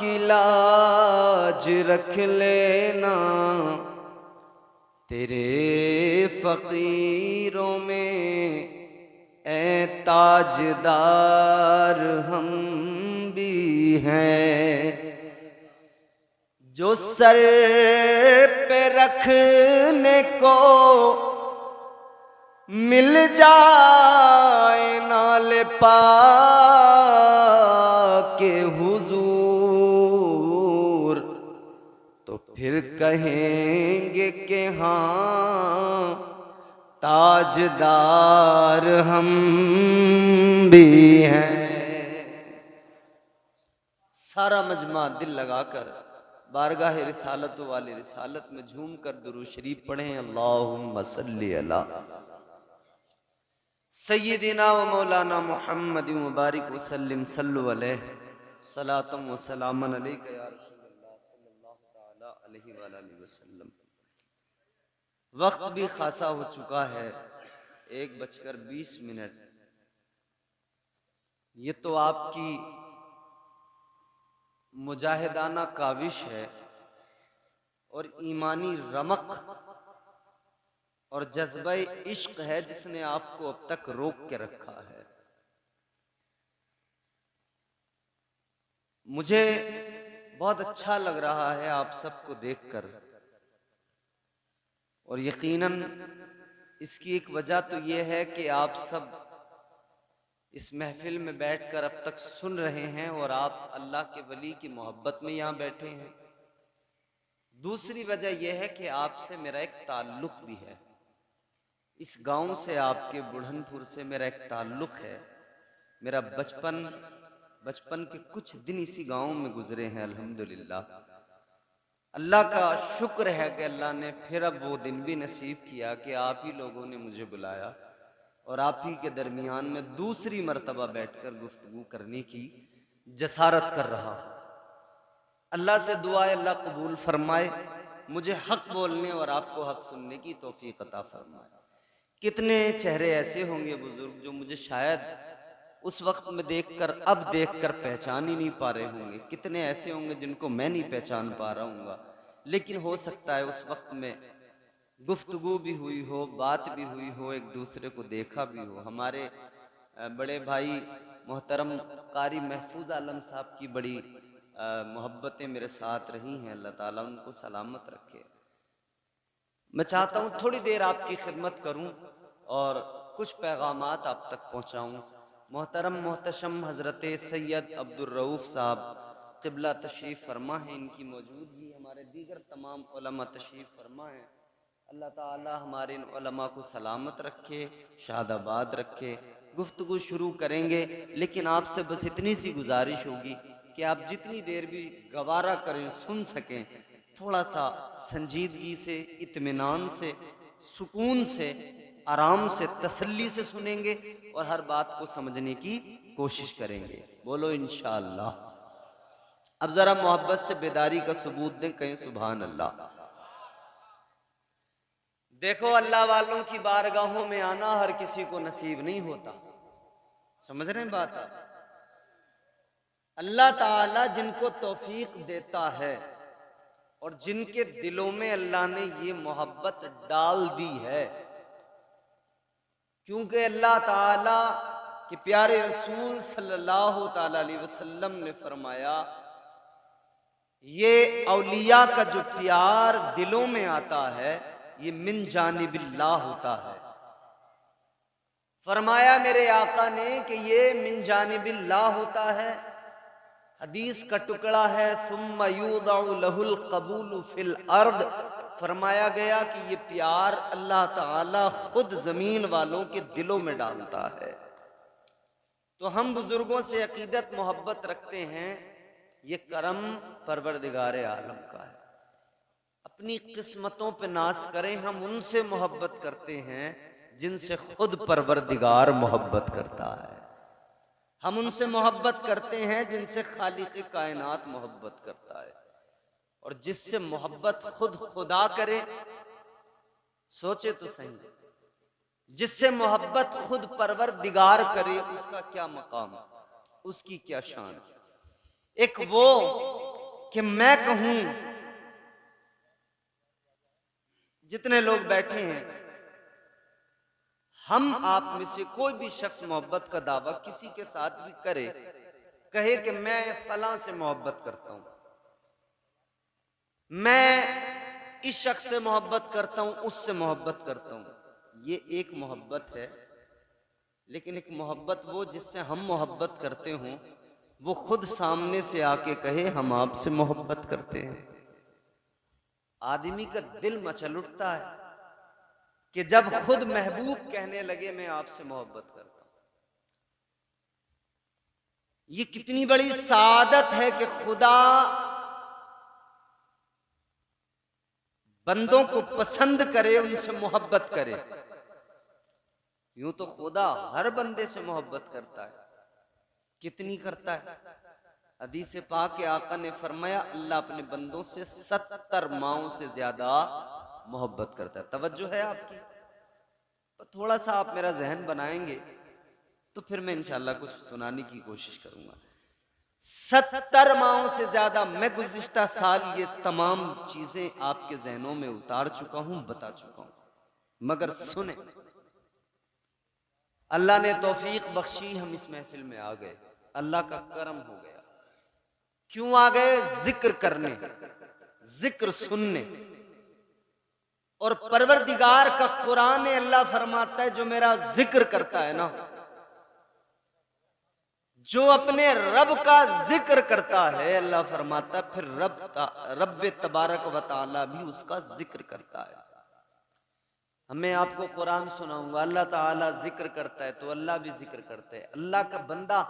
की लाज रख लेना, तेरे फ़कीरों में ए ताजदार हम भी हैं। जो सर पे रखने को मिल जाए नाले पाके हुजूर, तो फिर कहेंगे कि हाँ ताजदार हम भी हैं। सारा मजमा दिल लगाकर बारगाह रिसालत वाली रिसालत में झूम कर दुरूद शरीफ पढ़ें। अल्लाहुम्मा सल्ली अला सय्यिदिना व मौलाना मुहम्मद मुबारक वसल्लिम सल्लु अलैहि सलातम व सलामन अलैका या रसूलल्लाह सल्लल्लाहु तआला अलैहि व आलिहि वसल्लम। वक्त भी खासा हो चुका है, 1:20। ये तो आपकी मुजाहिदाना काविश है और ईमानी रमक और जज्बा इश्क है जिसने आपको अब तक रोक के रखा है। मुझे बहुत अच्छा लग रहा है आप सबको देखकर, और यकीनन इसकी एक वजह तो ये है कि आप सब इस महफिल में बैठकर अब तक सुन रहे हैं और आप अल्लाह के वली की मोहब्बत में यहाँ बैठे हैं। दूसरी वजह यह है कि आपसे मेरा एक ताल्लुक़ भी है। इस गांव से, आपके बुढ़नपुर से मेरा एक ताल्लुक़ है। मेरा बचपन के कुछ दिन इसी गांव में गुजरे हैं। अल्हम्दुलिल्लाह, अल्लाह का शुक्र है कि अल्लाह ने फिर अब वो दिन भी नसीब किया कि आप ही लोगों ने मुझे बुलाया और आप ही के दरमियान में दूसरी मर्तबा बैठकर गुफ्तगू करने की जसारत कर रहा हूं। अल्लाह से दुआ है अल्लाह कबूल फरमाए, मुझे हक बोलने और आपको हक सुनने की तौफीक अता फरमाए। कितने चेहरे ऐसे होंगे बुजुर्ग जो मुझे शायद उस वक्त में देखकर अब देखकर पहचान ही नहीं पा रहे होंगे। कितने ऐसे होंगे जिनको मैं नहीं पहचान पा रहा हूँगा, लेकिन हो सकता है उस वक्त में गुफ्तगू भी हुई हो, बात भी हुई हो, एक दूसरे को देखा भी हो। हमारे बड़े भाई मोहतरम कारी महफूज आलम साहब की बड़ी मोहब्बतें मेरे साथ रही हैं। अल्लाह ताला उनको सलामत रखे। मैं चाहता हूँ थोड़ी देर आपकी खिदमत करूँ और कुछ पैगामात आप तक पहुँचाऊँ। मोहतरम मोहतशम हज़रत सैयद अब्दुल रऊफ़ साहब क़िबला तशरीफ़ फरमा है, इनकी मौजूदगी हमारे दीगर तमाम उलमा तशरीफ़ फरमा है। अल्लाह ताला हमारे इन उलमा को सलामत रखे, शादाबाद रखे। गुफ्तगू शुरू करेंगे, लेकिन आपसे बस इतनी सी गुजारिश होगी कि आप जितनी देर भी गवारा करें, सुन सकें, थोड़ा सा संजीदगी से, इत्मीनान से, सुकून से, आराम से, तसल्ली से सुनेंगे और हर बात को समझने की कोशिश करेंगे। बोलो इंशाअल्लाह। अब जरा मोहब्बत से बेदारी का सबूत दें, कहें सुभान अल्लाह। देखो, अल्लाह वालों की बारगाहों में आना हर किसी को नसीब नहीं होता। समझ रहे हैं बात? अल्लाह ताला जिनको तौफीक देता है और जिनके दिलों में अल्लाह ने ये मोहब्बत डाल दी है, क्योंकि अल्लाह ताला के प्यारे रसूल सल्लल्लाहु ताला अलैहि वसल्लम ने फरमाया, ये औलिया का जो प्यार दिलों में आता है ये मिन जानिबिल्लाह होता है। फरमाया मेरे आका ने कि ये मिन जानिबिल्लाह होता है। हदीस का टुकड़ा है, सुम्मा यूदउ लहुल कबूल फिल अर्द। फरमाया गया कि ये प्यार अल्लाह ताला खुद जमीन वालों के दिलों में डालता है। तो हम बुजुर्गों से अकीदत मोहब्बत रखते हैं, ये करम परवरदिगार आलम का है। अपनी किस्मतों पे नाज करें, हम उनसे मोहब्बत करते हैं जिनसे खुद परवरदिगार मोहब्बत करता है। हम उनसे मोहब्बत करते हैं जिनसे खालिक कायनात मोहब्बत करता है। और जिससे मोहब्बत खुद खुदा करे, सोचे तो सही, जिससे मोहब्बत खुद परवरदिगार करे उसका क्या मकाम, उसकी क्या शान। एक वो कि मैं कहूं, जितने लोग बैठे हैं, हम आप में से कोई भी शख्स मोहब्बत का दावा किसी के साथ भी करे, कहे कि मैं फलां से मोहब्बत करता हूं, मैं इस शख्स से मोहब्बत करता हूं, उससे मोहब्बत करता हूं, ये एक मोहब्बत है। लेकिन एक मोहब्बत वो जिससे हम मोहब्बत करते हों, वो खुद सामने से आके कहे हम आपसे मोहब्बत करते हैं। आदमी का दिल मचल उठता है कि जब खुद महबूब कहने लगे मैं आपसे मोहब्बत करता हूं। ये कितनी बड़ी सादत है कि खुदा बंदों को पसंद करे, उनसे मोहब्बत करे। यूं तो खुदा हर बंदे से मोहब्बत करता है, कितनी करता है। हदीस पाक के आका ने फरमाया, अल्लाह अपने बंदों से 70 माओं से ज्यादा मोहब्बत करता है। तवज्जो है आपकी? तो थोड़ा सा आप मेरा जहन बनाएंगे तो फिर मैं इंशाल्लाह कुछ सुनाने की कोशिश करूंगा। 70 माहों से ज्यादा। मैं गुज़िश्ता साल ये तमाम चीजें आपके जहनों में उतार चुका हूं, बता चुका हूं, मगर सुने, अल्लाह ने तौफीक बख्शी, हम इस महफिल में आ गए, अल्लाह का करम हो गया। क्यों आ गए? जिक्र करने, जिक्र सुनने। और परवरदिगार का कुरान अल्लाह फरमाता है, जो मेरा जिक्र करता है ना, जो अपने रब का जिक्र करता है, अल्लाह फरमाता है फिर रब तबारक व तआला भी उसका जिक्र करता है। मैं आपको कुरान सुनाऊंगा, अल्लाह ताला जिक्र करता है तो अल्लाह भी जिक्र करता है। अल्लाह का बंदा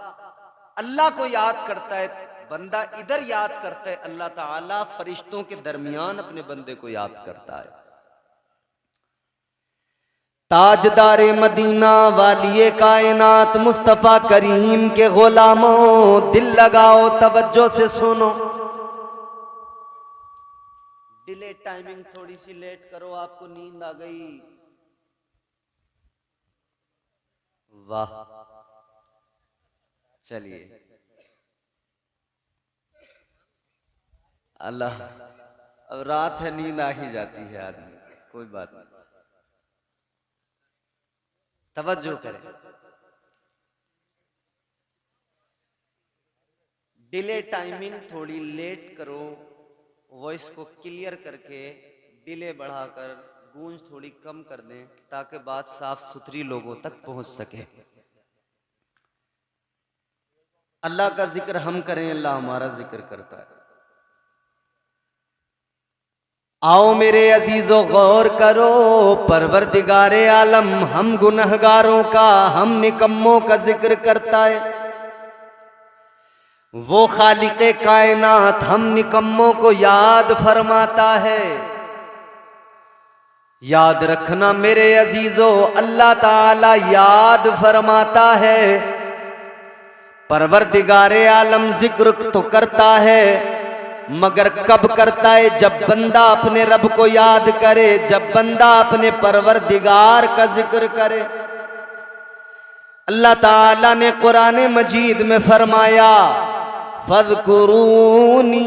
अल्लाह को याद करता है, बंदा इधर याद करता है, अल्लाह ताला फरिश्तों के दरमियान अपने बंदे को याद करता है। ताजदारे मदीना वालिए कायनात मुस्तफा करीम के गुलामों, दिल लगाओ, तवज्जो से सुनो। डिले टाइमिंग थोड़ी सी लेट करो, आपको नींद आ गई, वाह। चलिए, अल्लाह, अब रात है, नींद आ ही जाती है आदमी, कोई बात नहीं, तवज्जो करें। डिले टाइमिंग थोड़ी लेट करो, वॉइस को क्लियर करके डिले बढ़ाकर गूंज थोड़ी कम कर दें, ताकि बात साफ सुथरी लोगों तक पहुंच सके। अल्लाह का जिक्र हम करें, अल्लाह हमारा जिक्र करता है। आओ मेरे अजीजों गौर करो, परवरदिगारे आलम हम गुनहगारों का, हम निकम्मों का जिक्र करता है। वो खालिके कायनात हम निकम्मों को याद फरमाता है। याद रखना मेरे अजीजों, अल्लाह ताला याद फरमाता है। परवरदिगारे आलम जिक्र तो करता है, मगर कब करता है? जब बंदा अपने रब को याद करे, जब बंदा अपने परवरदिगार का जिक्र करे। अल्लाह ताला ने कुरान मजीद में फरमाया, फज़कुरूनी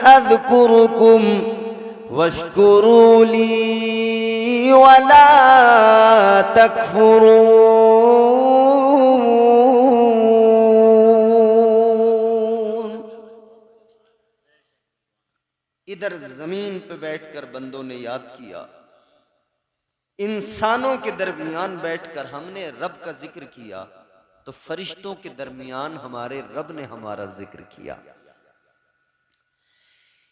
अज़कुरुकुम वश्कुरूली वला तकफुरून। इधर जमीन पे बैठकर बंदों ने याद किया, इंसानों के दरमियान बैठकर हमने रब का जिक्र किया, तो फरिश्तों के दरमियान हमारे रब ने हमारा जिक्र किया।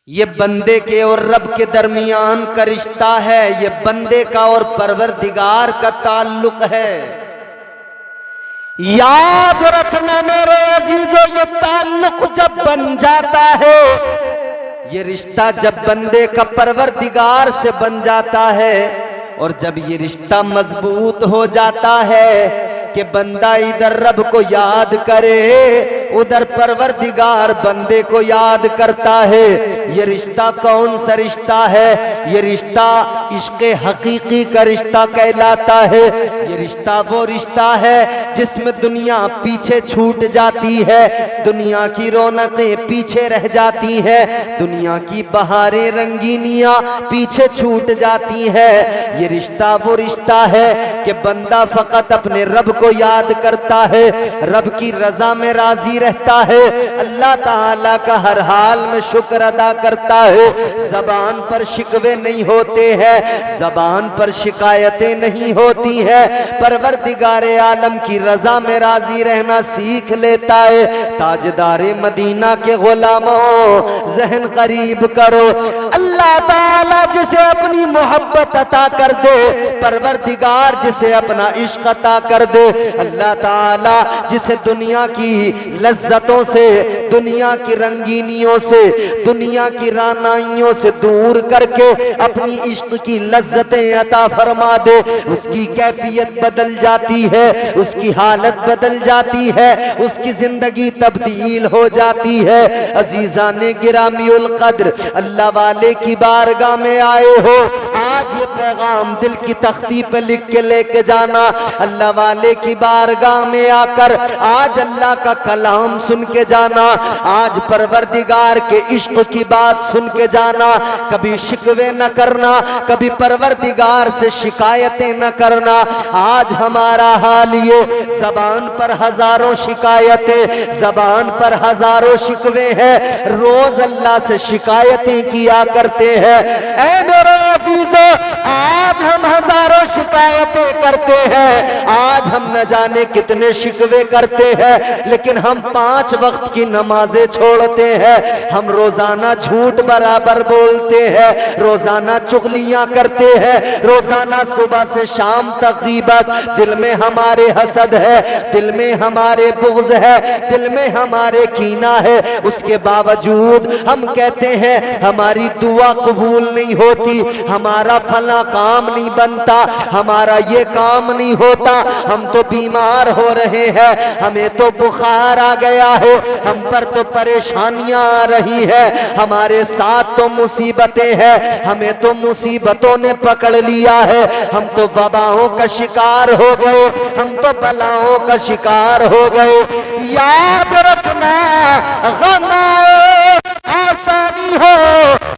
ये बंदे के और रब के दरमियान का रिश्ता है, ये बंदे का और परवरदिगार का ताल्लुक है। याद रखना मेरे अजीजों, ये ताल्लुक जब बन जाता है, ये रिश्ता जब बंदे का परवरदिगार से बन जाता है, और जब ये रिश्ता मजबूत हो जाता है कि बंदा इधर रब को याद करे, उधर परवरदिगार बंदे को याद करता है। ये रिश्ता कौन सा रिश्ता है? ये रिश्ता इश्क़ हकीकी का रिश्ता कहलाता है। ये रिश्ता वो रिश्ता है जिसमें दुनिया पीछे छूट जाती है, दुनिया की रौनकें पीछे रह जाती है, दुनिया की बहारें रंगीनियां पीछे छूट जाती है। ये रिश्ता वो रिश्ता है कि बंदा फकत अपने रब को याद करता है, रब की रजा में राजी रहता है, अल्लाह ताला का हर हाल में शुक्र अदा करता है। जबान पर शिकवे नहीं होते हैं, जबान पर शिकायतें नहीं होती है, परवरदिगारे आलम की रजा में राजी रहना सीख लेता है। ताजदारे मदीना के गुलामों जहन करीब करो, अल्लाह ताला जिसे अपनी मोहब्बत अता कर दे, परवरदिगार जिसे अपना इश्क अता कर दे, अल्लाह ताला जिसे दुनिया की लज्जतों से, दुनिया की रंगीनियों से, दुनिया की रानाइयों से दूर करके अपनी इश्क की लज्जतें अता फरमा दे, उसकी कैफियत बदल जाती है, उसकी हालत बदल जाती है, उसकी जिंदगी तब्दील हो जाती है। अजीजाने गिरामीउल कद्र, अल्लाह वाले की बारगाह में आए हो, आज ये पैगाम दिल की तख्ती पे लिख के लेके जाना। अल्लाह वाले की बारगाह में आकर आज अल्लाह का कलाम सुन के जाना, आज परवरदिगार के इश्क की बात सुन के जाना। कभी शिकवे न करना, कभी परवरदिगार से शिकायतें न करना। आज हमारा हाल ये, जबान पर हजारों शिकायतें, जबान पर हजारों शिकवे हैं, रोज अल्लाह से शिकायतें किया करते हैं। ऐ मेरे अजीजों, आज हम हजारों शिकायतें करते हैं, आज हम न जाने कितने शिकवे करते हैं, लेकिन हम 5 वक्त की नमाजें छोड़ते हैं, हम रोजाना झूठ बराबर बोलते हैं, रोजाना चुगलियां करते हैं, रोजाना सुबह से शाम तक गीबत, दिल में हमारे हसद है, दिल में हमारे बुग़्ज़ है, दिल में हमारे कीना है। उसके बावजूद हम कहते हैं हमारी दुआ कबूल नहीं होती, हमारा फला काम नहीं बनता, हमारा ये काम नहीं होता, हम तो बीमार हो रहे हैं, हमें तो बुखार आ गया है, हम पर तो परेशानियां आ रही है, हमारे साथ तो मुसीबतें हैं, हमें तो मुसीबतों ने पकड़ लिया है, हम तो वबाओं का शिकार हो गए, हम तो बलाओं का शिकार हो गए। याद रखना, गम आए, आसानी हो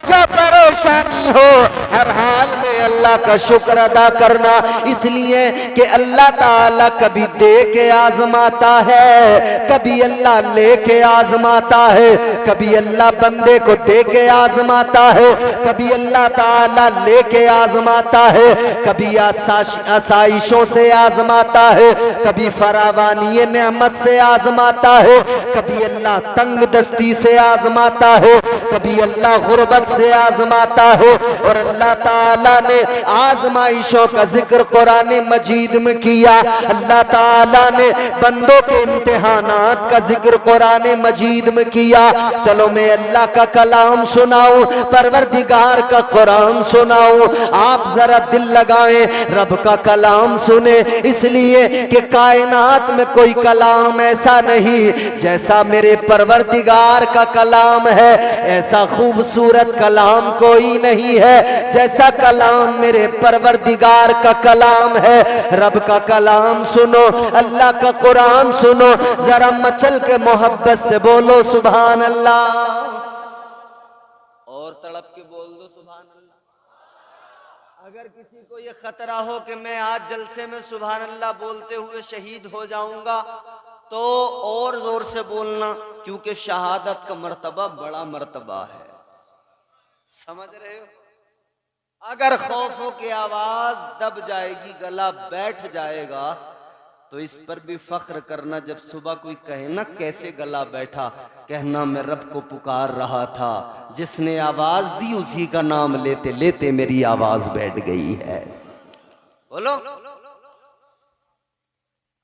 या परेशानी हो, हर हाल में अल्लाह का शुक्र अदा करना, इसलिए कि अल्लाह ताला कभी दे के आजमाता है, कभी अल्लाह ले के आजमाता है, कभी अल्लाह बंदे को दे के आजमाता है, कभी अल्लाह ताला ले के आजमाता है, कभी आसाइशों से आजमाता है, कभी फरावानी नेमत से आजमाता है, कभी अल्लाह तंग दस्ती से आजमाता है, कभी अल्लाह गुर्बत से आजमाता है। और अल्लाह ताला ने आजमाइशों का जिक्र कुरान मजीद में किया, अल्लाह ताला ने बंदों के इम्तिहानात का जिक्र कुरान मजीद में किया। चलो मैं अल्लाह का कलाम सुनाऊं, परवरदिगार का कुरान सुनाऊं, आप जरा दिल लगाएं, रब का कलाम सुने, इसलिए कि कायनात में कोई कलाम ऐसा नहीं जैसा मेरे परवरदिगार का कलाम है, ऐसा खूबसूरत कलाम कोई नहीं है जैसा कलाम मेरे परवरदिगार का कलाम है। रब का कलाम सुनो, अल्लाह का कुरान सुनो, जरा मचल के मोहब्बत से बोलो सुभान अल्लाह, और तड़प के बोल दो सुभान अल्लाह। अगर किसी को ये खतरा हो कि मैं आज जलसे में सुभान अल्लाह बोलते हुए शहीद हो जाऊंगा, तो और जोर से बोलना, क्योंकि शहादत का मर्तबा बड़ा मर्तबा है। समझ रहे हो? अगर खौफों की आवाज दब जाएगी, गला बैठ जाएगा, तो इस पर भी फख्र करना। जब सुबह कोई कहे ना कैसे गला बैठा, कहना मैं रब को पुकार रहा था, जिसने आवाज दी उसी का नाम लेते लेते मेरी आवाज बैठ गई है। बोलो।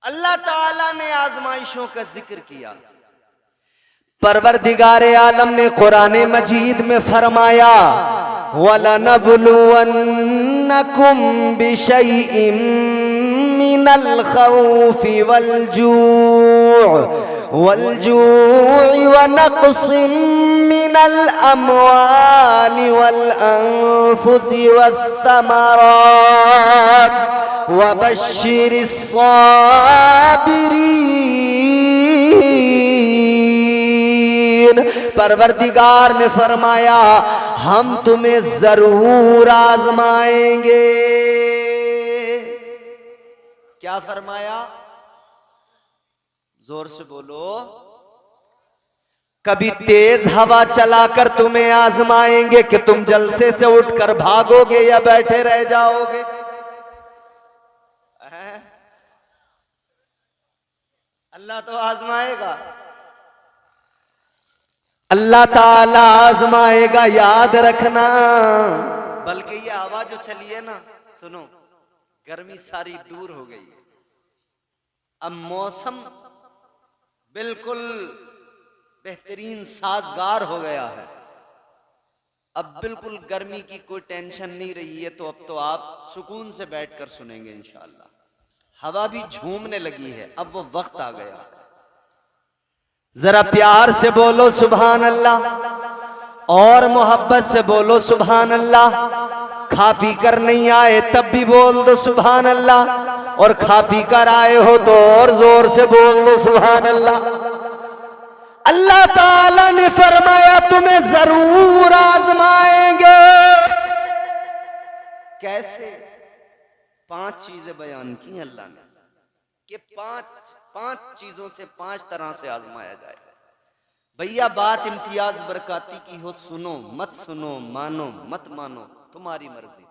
अल्लाह ताला ने आजमाइशों का जिक्र किया। परवरदिगारे आलम ने कुरान मजीद में फरमाया, वलनबलुवन्नकुम बिशैइम मिनल खौफि वल्जू'i व नक़्सिम मिनल अमवालि वल अनफुसि वस्समरात व बश्शिरिस साबिरीन। परवरदिगार ने फरमाया, हम तुम्हें जरूर आजमाएंगे। क्या फरमाया? जोर से बोलो। कभी तेज हवा चलाकर तुम्हें आजमाएंगे कि तुम जलसे से उठकर भागोगे या बैठे रह जाओगे। अल्लाह तो आजमाएगा, अल्लाह ताला आजमाएगा, याद रखना। बल्कि ये हवा जो चली है ना, सुनो, गर्मी सारी दूर हो गई, अब मौसम बिल्कुल बेहतरीन साजगार हो गया है। अब बिल्कुल गर्मी की कोई टेंशन नहीं रही है, तो अब तो आप सुकून से बैठकर सुनेंगे इंशाअल्लाह। हवा भी झूमने लगी है, अब वो वक्त आ गया। जरा प्यार से बोलो सुभान अल्लाह, और मोहब्बत से बोलो सुभान अल्लाह। खा पी कर नहीं आए तब भी बोल दो सुभान अल्लाह, और खा पी कर आए हो तो और जोर से बोल दो सुभान अल्लाह। अल्लाह ताला ने फरमाया, तुम्हें जरूर आजमाएंगे। कैसे? 5 चीजें बयान की अल्लाह ने कि पांच चीजों से 5 तरह से आजमाया जाए। भैया बात इम्तियाज बरकाती की हो, सुनो मत सुनो, मानो मत मानो, तुम्हारी मर्जी।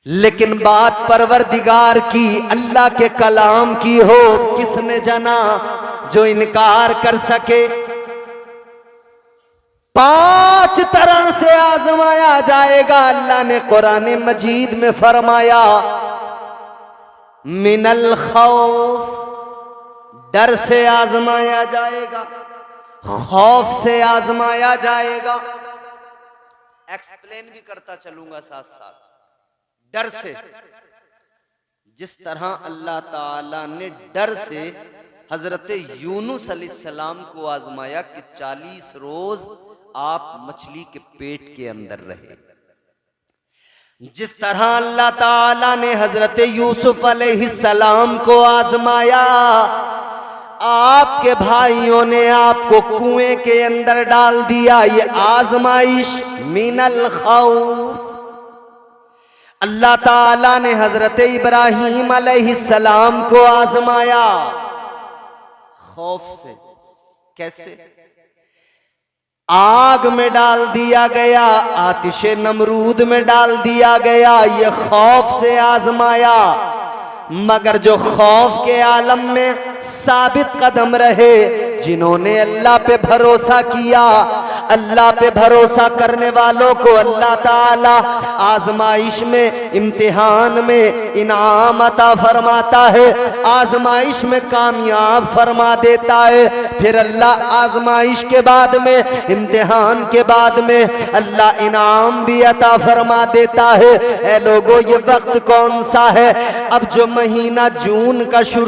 लेकिन बात परवरदिगार की, अल्लाह के कलाम की हो, किसने जाना जो इनकार कर सके। 5 तरह से आजमाया जाएगा। अल्लाह ने कुरान मजीद में फरमाया, मिनल खौफ, डर से आजमाया जाएगा, खौफ से आजमाया जाएगा। एक्सप्लेन भी करता चलूंगा साथ साथ। डर से, जिस तरह अल्लाह ताला ने डर से हजरत यूनुस अलैहिस्सलाम को आजमाया कि 40 रोज आप मछली के पेट के अंदर रहे, जिस तरह अल्लाह ताला ने हजरत यूसुफ अलैहिस्सलाम को आजमाया, आपके भाइयों ने आपको कुएं के अंदर डाल दिया। ये आजमाइश मिनल खौफ। अल्लाह ताला ने हजरत इब्राहीम अलैहिस्सलाम को आजमाया खौफ से। कैसे? आग में डाल दिया गया, आतिशे नमरूद में डाल दिया गया, ये खौफ से आजमाया। मगर जो खौफ के आलम में साबित कदम रहे, जिन्होंने अल्लाह पे भरोसा किया, अल्लाह पे भरोसा करने वालों को अल्लाह ताला आजमाइश में, इम्तिहान में इनाम अता फरमाता है, आजमाइश में कामयाब फरमा देता है। फिर अल्लाह आजमाइश के बाद में, इम्तिहान के बाद में अल्लाह इनाम भी अता फरमा देता है। ऐ लोगों, ये वक्त कौन सा है? अब जो महीना जून का शुरू